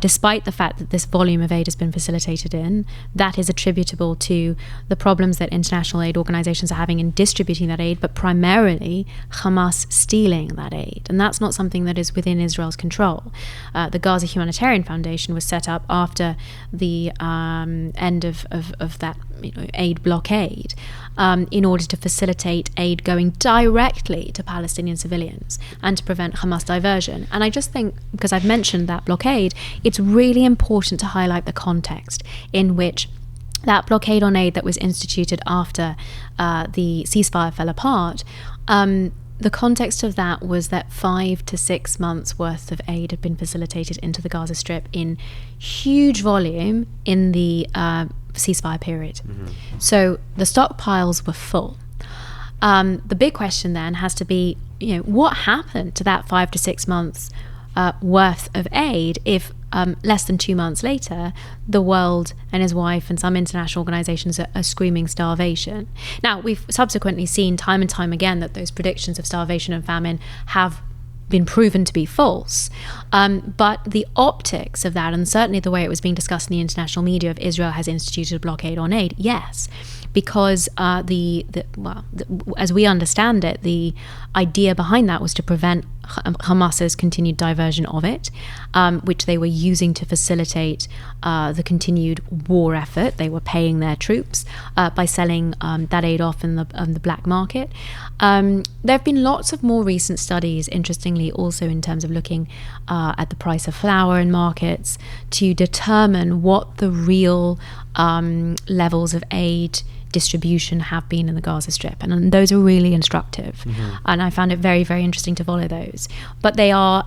Despite the fact that this volume of aid has been facilitated in, that is attributable to the problems that international aid organizations are having in distributing that aid, but primarily Hamas stealing that aid. And that's not something that is within Israel's control. The Gaza Humanitarian Foundation was set up after the end of that aid blockade in order to facilitate aid going directly to Palestinian civilians and to prevent Hamas diversion. And I just think, because I've mentioned that blockade, it's really important to highlight the context in which that blockade on aid that was instituted after the ceasefire fell apart, the context of that was that 5 to 6 months worth of aid had been facilitated into the Gaza Strip in huge volume in the ceasefire period. So the stockpiles were full. The big question then has to be, what happened to that 5 to 6 months worth of aid if less than 2 months later, the world and his wife and some international organizations are screaming starvation. Now, we've subsequently seen time and time again that those predictions of starvation and famine have been proven to be false. But the optics of that, and certainly the way it was being discussed in the international media of Israel has instituted a blockade on aid, yes, because as we understand it, the idea behind that was to prevent Hamas's continued diversion of it, which they were using to facilitate the continued war effort. They were paying their troops by selling that aid off in the black market. There have been lots of more recent studies, interestingly, also in terms of looking at the price of flour in markets to determine what the real levels of aid distribution have been in the Gaza Strip, and those are really instructive. And I found it very, very interesting to follow those, but they are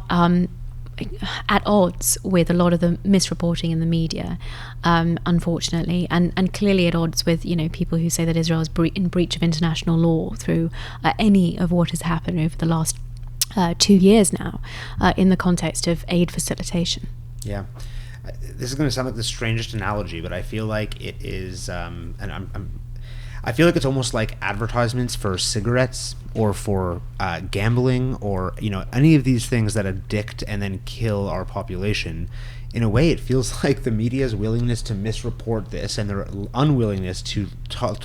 at odds with a lot of the misreporting in the media, unfortunately, and clearly at odds with people who say that Israel is in breach of international law through any of what has happened over the last 2 years now in the context of aid facilitation. Yeah. This is going to sound like the strangest analogy, but I feel like it is, I feel like it's almost like advertisements for cigarettes or for gambling or any of these things that addict and then kill our population. In a way, it feels like the media's willingness to misreport this and their unwillingness to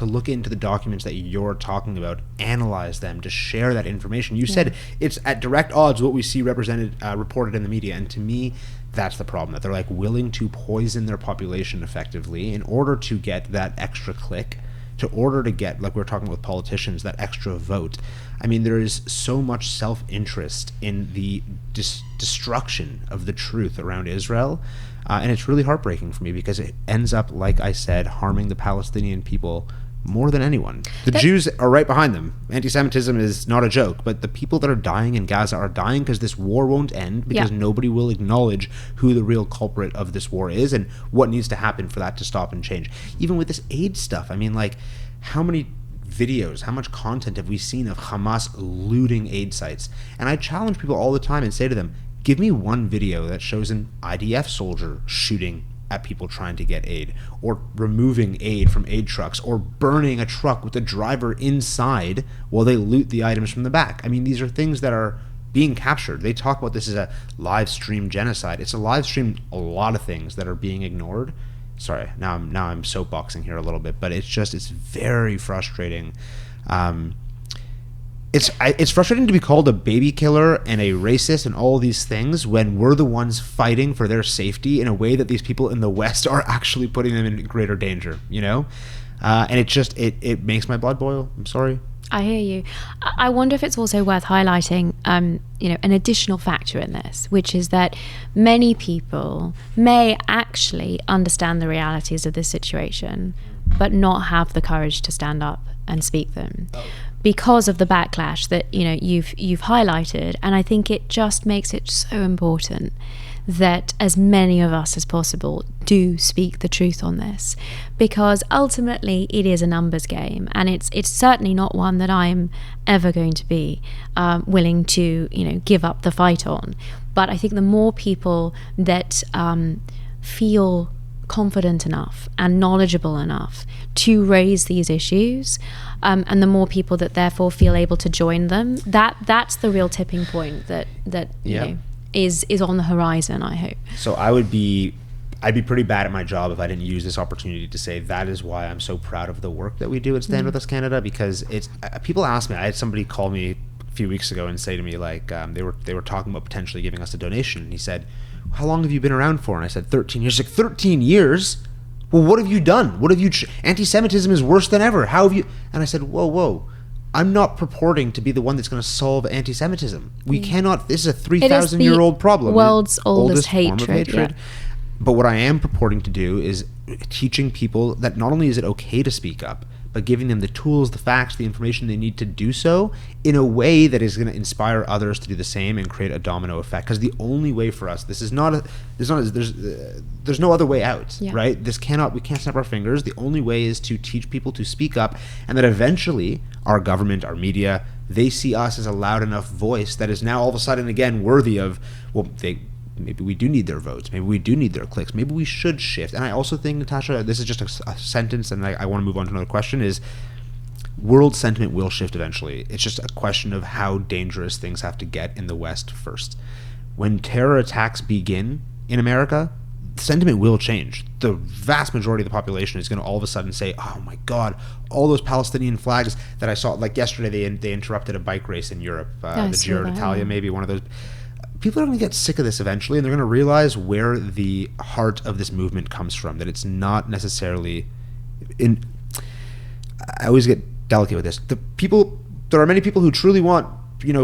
look into the documents that you're talking about, analyze them, to share that information. You said it's at direct odds with what we see reported in the media, and to me, that's the problem, that they're willing to poison their population effectively in order to get that extra click, to order to get, like we were talking with politicians, that extra vote. I mean, there is so much self-interest in the destruction of the truth around Israel, and it's really heartbreaking for me because it ends up, like I said, harming the Palestinian people more than anyone. The Jews are right behind them. Anti-Semitism is not a joke, but the people that are dying in Gaza are dying because this war won't end, because nobody will acknowledge who the real culprit of this war is and what needs to happen for that to stop and change. Even with this aid stuff, I mean, how many videos, how much content have we seen of Hamas looting aid sites? And I challenge people all the time and say to them, give me one video that shows an IDF soldier shooting at people trying to get aid, or removing aid from aid trucks, or burning a truck with the driver inside while they loot the items from the back. I mean, these are things that are being captured. They talk about this as a live stream genocide. It's a live stream, a lot of things that are being ignored. Sorry, now I'm soapboxing here a little bit, but it's very frustrating. It's frustrating to be called a baby killer and a racist and all these things when we're the ones fighting for their safety in a way that these people in the West are actually putting them in greater danger, and it makes my blood boil. I'm sorry. I hear you. I wonder if it's also worth highlighting, an additional factor in this, which is that many people may actually understand the realities of this situation, but not have the courage to stand up and speak them. Because of the backlash that you've highlighted. And I think it just makes it so important that as many of us as possible do speak the truth on this, because ultimately it is a numbers game, and it's certainly not one that I'm ever going to be willing to give up the fight on. But I think the more people that feel confident enough and knowledgeable enough to raise these issues, and the more people that therefore feel able to join them, that's the real tipping point that is on the horizon, I hope. So I'd be pretty bad at my job if I didn't use this opportunity to say that is why I'm so proud of the work that we do at Stand With Us Canada, because it's people ask me. I had somebody call me a few weeks ago and say to me they were talking about potentially giving us a donation, and he said, how long have you been around for? And I said 13 years. He's like, 13 years? well, what have you done? What have you? Anti-Semitism is worse than ever. How have you? And I said, whoa. I'm not purporting to be the one that's going to solve anti-Semitism. We cannot. This is a 3,000-year-old problem. World's oldest form of hatred. Yeah. But what I am purporting to do is teaching people that not only is it okay to speak up, but giving them the tools, the facts, the information they need to do so in a way that is going to inspire others to do the same and create a domino effect. Because the only way for us, there's no other way out, right? We can't snap our fingers. The only way is to teach people to speak up, and that eventually our government, our media, they see us as a loud enough voice that is now all of a sudden again worthy of, maybe we do need their votes. Maybe we do need their clicks. Maybe we should shift. And I also think, Natasha, this is just a sentence, and I want to move on to another question, is world sentiment will shift eventually. It's just a question of how dangerous things have to get in the West first. When terror attacks begin in America, sentiment will change. The vast majority of the population is going to all of a sudden say, oh my God, all those Palestinian flags that I saw, like yesterday they interrupted a bike race in Europe, the Giro d'Italia, maybe one of those. People are going to get sick of this eventually, and they're going to realize where the heart of this movement comes from, that it's not necessarily I always get delicate with this. There are many people who truly want,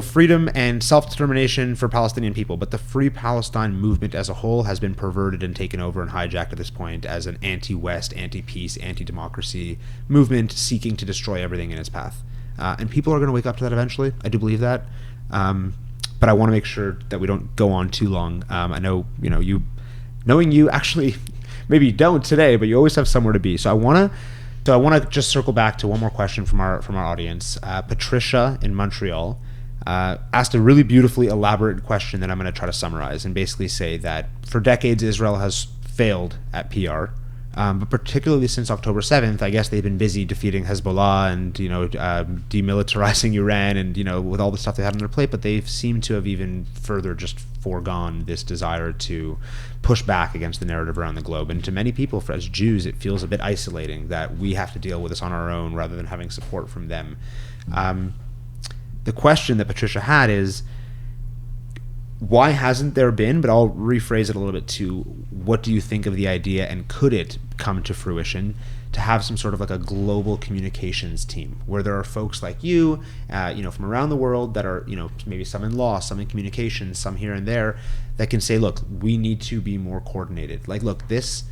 freedom and self-determination for Palestinian people, but the Free Palestine movement as a whole has been perverted and taken over and hijacked at this point as an anti-West, anti-peace, anti-democracy movement seeking to destroy everything in its path. And people are going to wake up to that eventually. I do believe that. But I want to make sure that we don't go on too long. I know, knowing you actually, maybe you don't today, but you always have somewhere to be. So I want to just circle back to one more question from our audience. Patricia in Montreal asked a really beautifully elaborate question that I'm going to try to summarize and basically say that for decades Israel has failed at PR. But particularly since October 7th, I guess they've been busy defeating Hezbollah and, demilitarizing Iran and, with all the stuff they had on their plate. But they've seemed to have even further just foregone this desire to push back against the narrative around the globe. And to many people, as Jews, it feels a bit isolating that we have to deal with this on our own rather than having support from them. The question that Patricia had is, why hasn't there been, but I'll rephrase it a little bit to, what do you think of the idea, and could it come to fruition, to have some sort of like a global communications team where there are folks like you, from around the world that are, maybe some in law, some in communications, some here and there, that can say, look, we need to be more coordinated. Like, look, these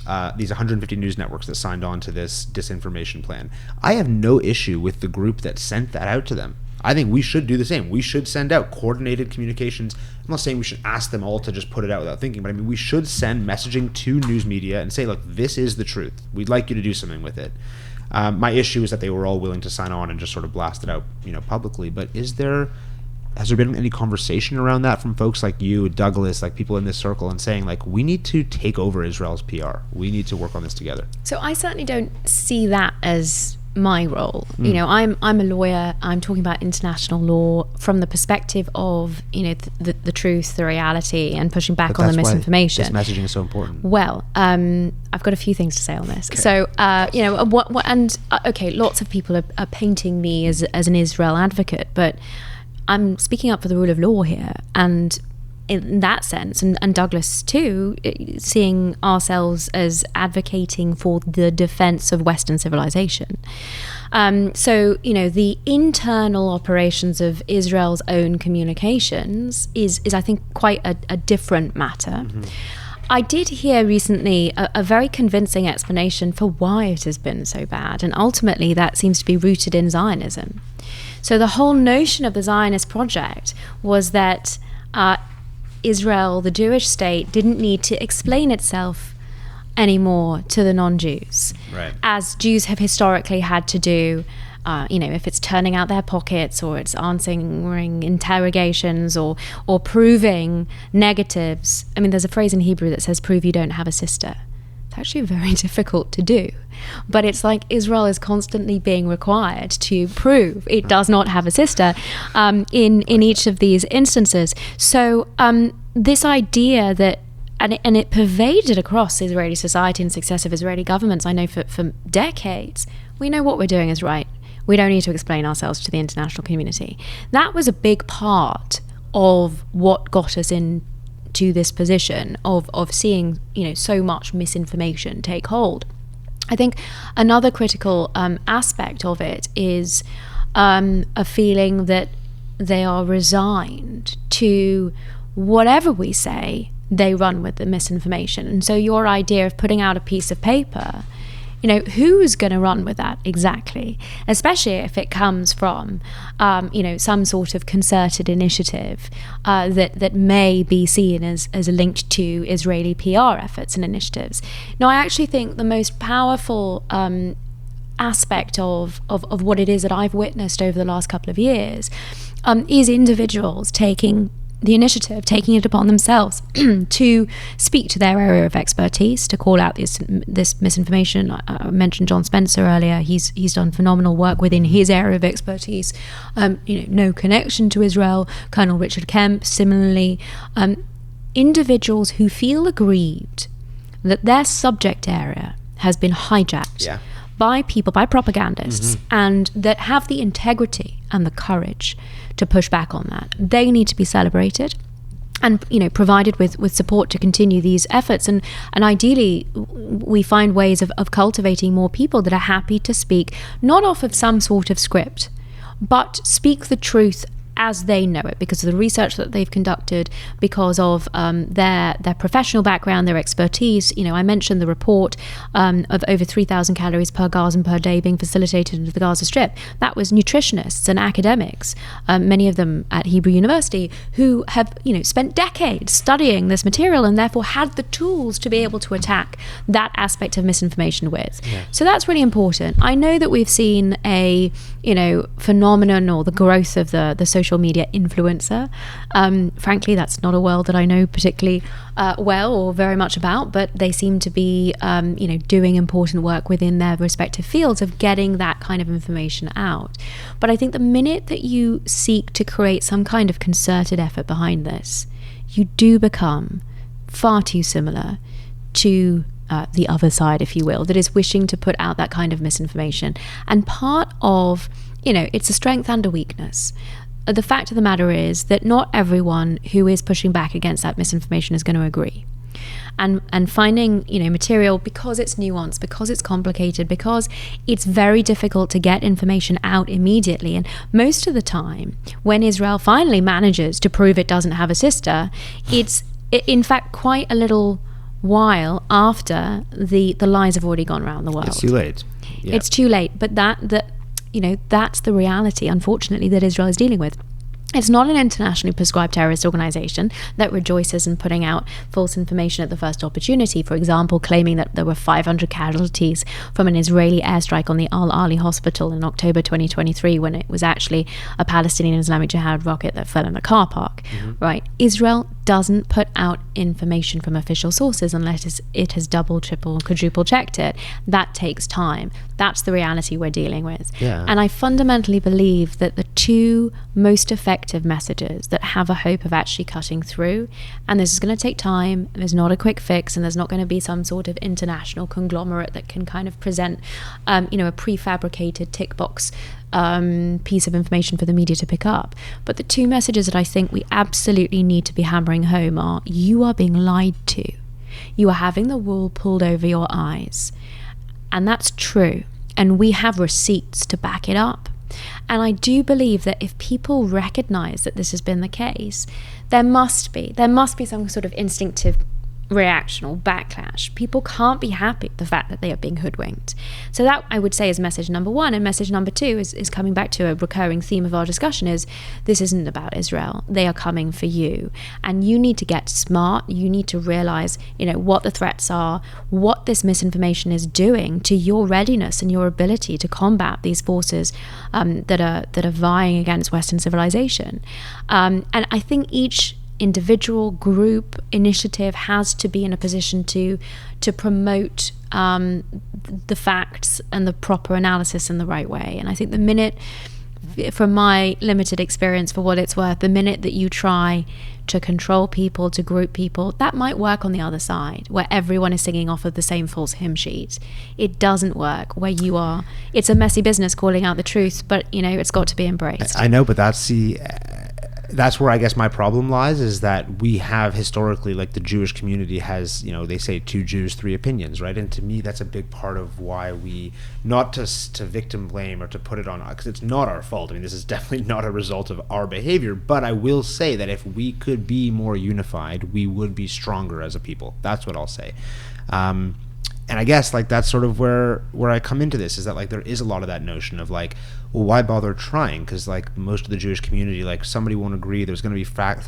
150 news networks that signed on to this disinformation plan, I have no issue with the group that sent that out to them. I think we should do the same. We should send out coordinated communications. I'm not saying we should ask them all to just put it out without thinking, but I mean, we should send messaging to news media and say, look, this is the truth. We'd like you to do something with it. My issue is that they were all willing to sign on and just sort of blast it out, publicly. But has there been any conversation around that from folks like you, Douglas, like people in this circle, and saying, like, we need to take over Israel's PR. We need to work on this together? So I certainly don't see that as my role. I'm a lawyer. I'm talking about international law from the perspective of the truth, the reality, and pushing back on the misinformation. This messaging is so important. Well, I've got a few things to say on this. Okay. So lots of people are painting me as an Israel advocate, but I'm speaking up for the rule of law here, and in that sense, and Douglas too, seeing ourselves as advocating for the defense of Western civilization. The internal operations of Israel's own communications is I think quite a different matter. Mm-hmm. I did hear recently a very convincing explanation for why it has been so bad, and ultimately that seems to be rooted in Zionism. So the whole notion of the Zionist project was that Israel, the Jewish state, didn't need to explain itself anymore to the non-Jews, right, as Jews have historically had to do. If it's turning out their pockets, or it's answering interrogations, or proving negatives. I mean, there's a phrase in Hebrew that says, "Prove you don't have a sister." It's actually very difficult to do, but it's like Israel is constantly being required to prove it does not have a sister in each of these instances. So this idea that, and it pervaded across Israeli society and successive Israeli governments, I know for decades, we know what we're doing is right. We don't need to explain ourselves to the international community. That was a big part of what got us into to this position of seeing, so much misinformation take hold. I think another critical aspect of it is a feeling that they are resigned to whatever we say, they run with the misinformation. And so your idea of putting out a piece of paper, who's going to run with that exactly, especially if it comes from, some sort of concerted initiative that may be seen as linked to Israeli PR efforts and initiatives. Now, I actually think the most powerful aspect of what it is that I've witnessed over the last couple of years is individuals taking the initiative, taking it upon themselves to speak to their area of expertise, to call out this misinformation. I mentioned John Spencer earlier. He's done phenomenal work within his area of expertise. No connection to Israel. Colonel Richard Kemp, similarly. Individuals who feel aggrieved that their subject area has been hijacked by people, by propagandists, and that have the integrity and the courage to push back on that. They need to be celebrated and provided with support to continue these efforts, and ideally we find ways of cultivating more people that are happy to speak not off of some sort of script, but speak the truth as they know it, because of the research that they've conducted, because of their professional background, their expertise. I mentioned the report of over 3,000 calories per Gazan per day being facilitated into the Gaza Strip. That was nutritionists and academics, many of them at Hebrew University, who have spent decades studying this material and therefore had the tools to be able to attack that aspect of misinformation with. So that's really important. I know that we've seen a phenomenon, or the growth of the social media influencer. Frankly, that's not a world that I know particularly well or very much about, but they seem to be doing important work within their respective fields of getting that kind of information out. But I think the minute that you seek to create some kind of concerted effort behind this, you do become far too similar to the other side, if you will, that is wishing to put out that kind of misinformation. And part of, it's a strength and a weakness. The fact of the matter is that not everyone who is pushing back against that misinformation is going to agree. And finding, material, because it's nuanced, because it's complicated, because it's very difficult to get information out immediately. And most of the time, when Israel finally manages to prove it doesn't have a sister, it's in fact quite a little while after the lies have already gone around the world. It's too late. Yeah. It's too late. But that's the reality, unfortunately, that Israel is dealing with. It's not an internationally prescribed terrorist organization that rejoices in putting out false information at the first opportunity. For example, claiming that there were 500 casualties from an Israeli airstrike on the Al-Ali hospital in October 2023, when it was actually a Palestinian Islamic Jihad rocket that fell in a car park. Right? Israel doesn't put out information from official sources unless it has double, triple, quadruple checked it. That takes time. That's the reality we're dealing with. And I fundamentally believe that the two most effective messages that have a hope of actually cutting through, and this is going to take time, there's not a quick fix, and there's not going to be some sort of international conglomerate that can kind of present a prefabricated tick box piece of information for the media to pick up. But the two messages that I think we absolutely need to be hammering home are: you are being lied to. You are having the wool pulled over your eyes. And that's true. And we have receipts to back it up. And I do believe that if people recognize that this has been the case, there must be some sort of instinctive reaction or backlash. People can't be happy with the fact that they are being hoodwinked. So that, I would say, is message number one. And message number two is coming back to a recurring theme of our discussion: is this isn't about Israel. They are coming for you. And you need to get smart. You need to realize, what the threats are, what this misinformation is doing to your readiness and your ability to combat these forces that are vying against Western civilization. And I think each individual, group, initiative has to be in a position to promote the facts and the proper analysis in the right way. And I think the minute, from my limited experience, for what it's worth, the minute that you try to control people, to group people, that might work on the other side, where everyone is singing off of the same false hymn sheet. It doesn't work where you are. It's a messy business calling out the truth, but it's got to be embraced. I know, but that's the that's where I guess my problem lies, is that we have historically, like, the Jewish community has, they say 2 Jews, 3 opinions, right? And to me, that's a big part of why we, not to victim blame or to put it on, because it's not our fault. I mean, this is definitely not a result of our behavior, but I will say that if we could be more unified, we would be stronger as a people. That's what I'll say. And I guess, like, that's sort of where I come into this, is that, like, there is a lot of that notion of, like, well, why bother trying? Because, like, most of the Jewish community, like, somebody won't agree. There's going to be fractions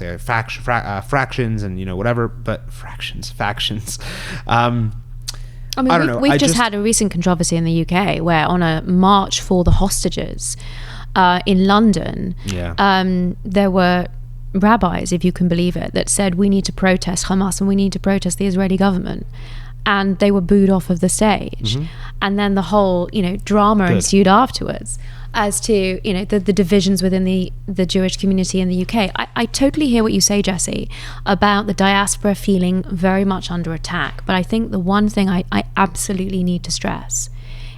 and, whatever, but factions. I mean, I don't know. We've just had a recent controversy in the UK where on a march for the hostages in London, there were rabbis, if you can believe it, that said we need to protest Hamas and we need to protest the Israeli government. And they were booed off of the stage. And then the whole, drama ensued afterwards as to, the divisions within the Jewish community in the UK. I totally hear what you say, Jesse, about the diaspora feeling very much under attack. But I think the one thing I absolutely need to stress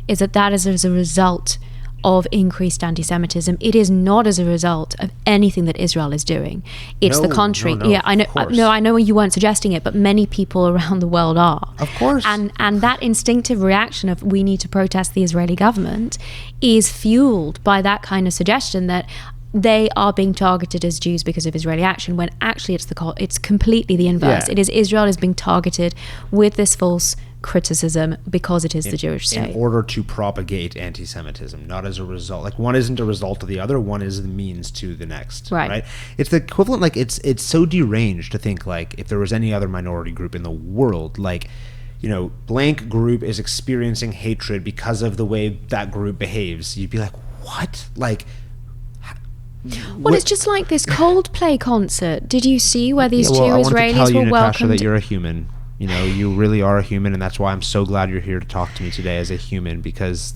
is that is as a result of increased anti-Semitism. It is not as a result of anything that Israel is doing. It's the contrary. Yeah, I know. I know you weren't suggesting it, but many people around the world are. Of course. And that instinctive reaction of we need to protest the Israeli government is fueled by that kind of suggestion that they are being targeted as Jews because of Israeli action, when actually it's completely the inverse. Yeah. It is Israel is being targeted with this false criticism because it is the Jewish state. In order to propagate anti-Semitism, not as a result. Like, one isn't a result of the other, one is the means to the next. Right? It's the equivalent, like, it's so deranged to think, like, if there was any other minority group in the world, like, blank group is experiencing hatred because of the way that group behaves, you'd be like, what? Like, well, it's just like this Coldplay concert. Did you see where these 2 Israelis were welcomed? I want to tell you, Natasha, that you're a human. You really are a human, and that's why I'm so glad you're here to talk to me today as a human, because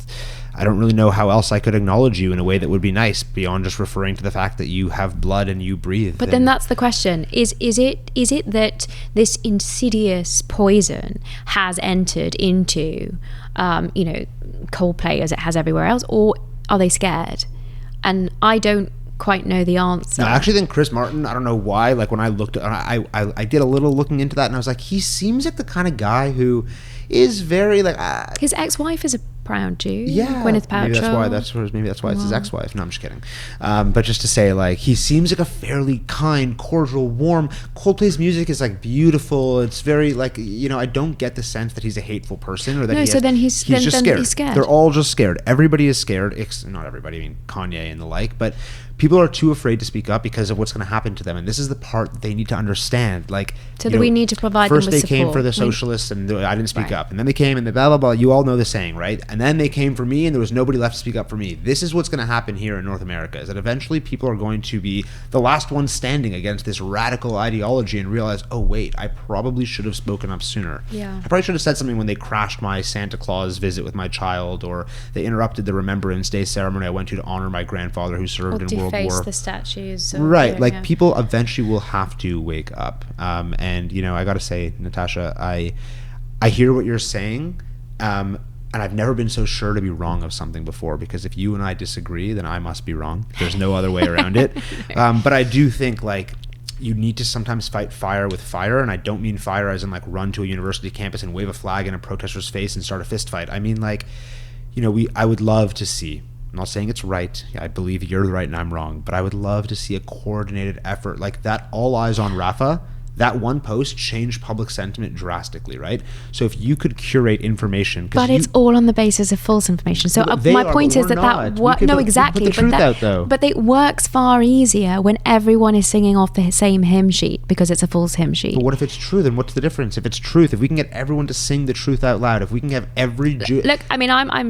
I don't really know how else I could acknowledge you in a way that would be nice beyond just referring to the fact that you have blood and you breathe. But then that's the question. Is it that this insidious poison has entered into, Coldplay as it has everywhere else, or are they scared? And I don't quite know the answer. No, I actually think Chris Martin, I don't know why, like, when I looked at, I did a little looking into that, and I was like, he seems like the kind of guy who is very, like, his ex-wife is a proud Jew. Yeah, Gwyneth Paltrow. Maybe that's why it's his ex-wife. No, I'm just kidding. But just to say, like, he seems like a fairly kind, cordial, warm. Coldplay's music is, like, beautiful. It's very, like, I don't get the sense that he's a hateful person, or that he's just scared. They're all just scared. Everybody is scared. Not everybody. I mean, Kanye and the like, but people are too afraid to speak up because of what's going to happen to them, and this is the part that they need to understand. Like, so that we need to provide them with support. First they came for the socialists, and I didn't speak up, and then they came and the blah blah blah. You all know the saying, right? And then they came for me, and there was nobody left to speak up for me. This is what's going to happen here in North America: is that eventually people are going to be the last ones standing against this radical ideology and realize, oh wait, I probably should have spoken up sooner. Yeah, I probably should have said something when they crashed my Santa Claus visit with my child, or they interrupted the Remembrance Day ceremony I went to honor my grandfather who served in World War. The statues. Right, like, people eventually will have to wake up. And I gotta say, Natasha, I hear what you're saying, and I've never been so sure to be wrong of something before, because if you and I disagree, then I must be wrong. There's no other way around it. But I do think, like, you need to sometimes fight fire with fire, and I don't mean fire as in, like, run to a university campus and wave a flag in a protester's face and start a fist fight. I mean, like, I would love to see, I'm not saying it's right, I believe you're right and I'm wrong, but I would love to see a coordinated effort like that. All eyes on Rafah, that one post changed public sentiment drastically, right? So if you could curate information, but it's all on the basis of false information. So my point is that no, exactly, but it works far easier when everyone is singing off the same hymn sheet because it's a false hymn sheet. But what if it's true? Then what's the difference? If it's truth, if we can get everyone to sing the truth out loud, if we can have every look, I mean, I'm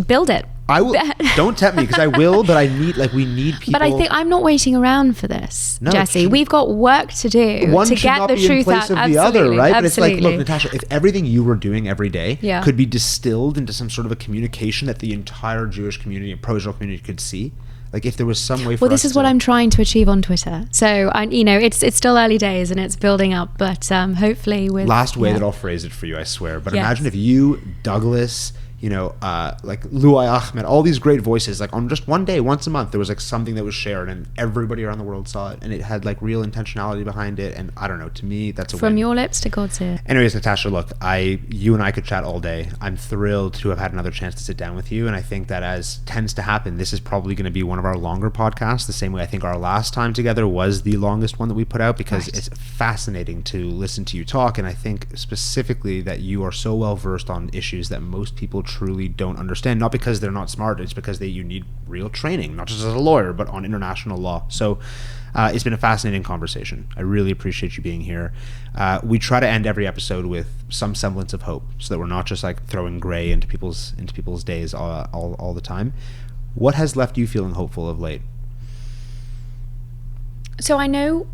build it. I will. Don't tempt me, because I will. But we need people. But I think I'm not waiting around for this, Jesse. We've got work to do to get the truth out. Of the other, right? But it's like, look, Natasha, if everything you were doing every day could be distilled into some sort of a communication that the entire Jewish community and pro-Israel community could see, like, if there was some way for this is what I'm trying to achieve on Twitter. So it's still early days and it's building up, but hopefully with that I'll phrase it for you, I swear. But imagine if you, Douglas, like Louai Ahmed, all these great voices, like on just one day, once a month, there was like something that was shared and everybody around the world saw it and it had like real intentionality behind it. And I don't know, to me, that's a From win. your lips to God's ear. Anyways, Natasha, look, you and I could chat all day. I'm thrilled to have had another chance to sit down with you. And I think that, as tends to happen, this is probably going to be one of our longer podcasts, the same way I think our last time together was the longest one that we put out, because it's fascinating to listen to you talk. And I think specifically that you are so well versed on issues that most people truly don't understand, not because they're not smart, it's because you need real training, not just as a lawyer, but on international law. So it's been a fascinating conversation. I really appreciate you being here. We try to end every episode with some semblance of hope, so that we're not just like throwing gray into people's days all the time. What has left you feeling hopeful of late? So I know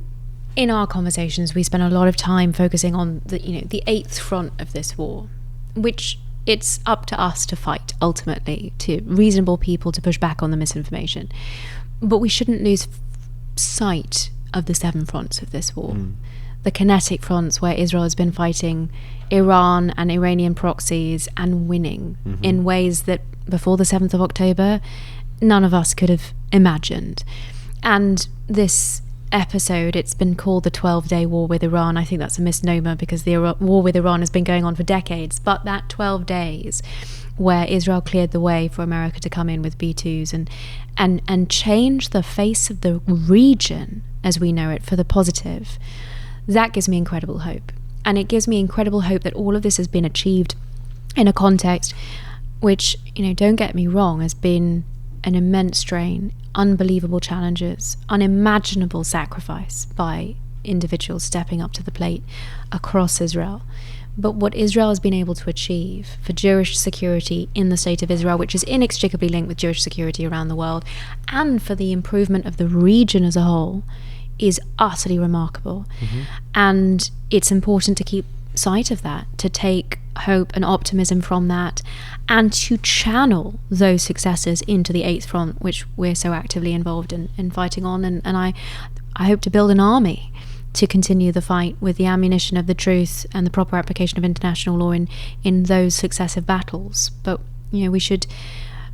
in our conversations we spend a lot of time focusing on the eighth front of this war, which it's up to us to fight, ultimately, to reasonable people to push back on the misinformation. But we shouldn't lose sight of the seven fronts of this war. The kinetic fronts, where Israel has been fighting Iran and Iranian proxies and winning in ways that before the 7th of October, none of us could have imagined. And this episode, it's been called the 12-day war with Iran. I think that's a misnomer, because the war with Iran has been going on for decades. But that 12 days where Israel cleared the way for America to come in with B-2s and change the face of the region as we know it for the positive, that gives me incredible hope. And it gives me incredible hope that all of this has been achieved in a context which, don't get me wrong, has been an immense strain, unbelievable challenges, unimaginable sacrifice by individuals stepping up to the plate across Israel. But what Israel has been able to achieve for Jewish security in the state of Israel, which is inextricably linked with Jewish security around the world, and for the improvement of the region as a whole, is utterly remarkable. And it's important to keep sight of that, to take hope and optimism from that, and to channel those successes into the eighth front, which we're so actively involved in fighting on. And I hope to build an army to continue the fight with the ammunition of the truth and the proper application of international law in those successive battles. But we should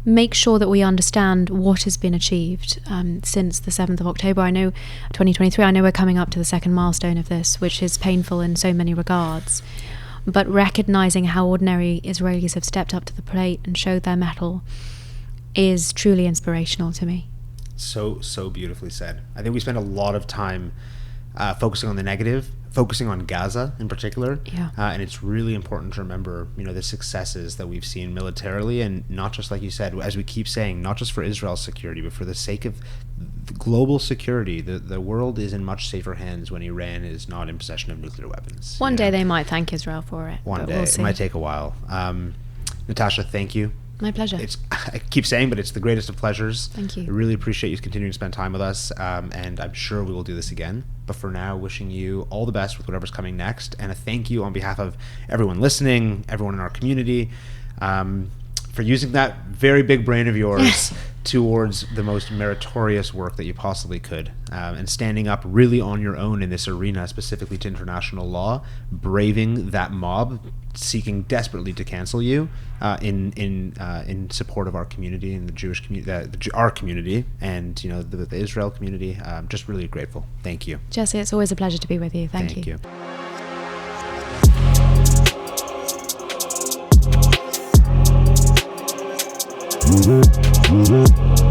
make sure that we understand what has been achieved since the 7th of October. I know 2023, I know we're coming up to the second milestone of this, which is painful in so many regards. But recognizing how ordinary Israelis have stepped up to the plate and showed their mettle is truly inspirational to me. So beautifully said. I think we spend a lot of time focusing on the negative, focusing on Gaza in particular. And it's really important to remember, the successes that we've seen militarily, and not just, like you said, as we keep saying, not just for Israel's security, but for the sake of the global security. The world is in much safer hands when Iran is not in possession of nuclear weapons. One day they might thank Israel for it. One day. We'll see. It might take a while. Natasha, thank you. My pleasure. I keep saying, but it's the greatest of pleasures. Thank you. I really appreciate you continuing to spend time with us, and I'm sure we will do this again. But for now, wishing you all the best with whatever's coming next, and a thank you on behalf of everyone listening, everyone in our community, for using that very big brain of yours towards the most meritorious work that you possibly could, and standing up really on your own in this arena, specifically to international law, braving that mob seeking desperately to cancel you, in support of our community and the Jewish community, our community, and the Israel community. Just really grateful. Thank you, Jesse. It's always a pleasure to be with you. Thank you. Mm-hmm.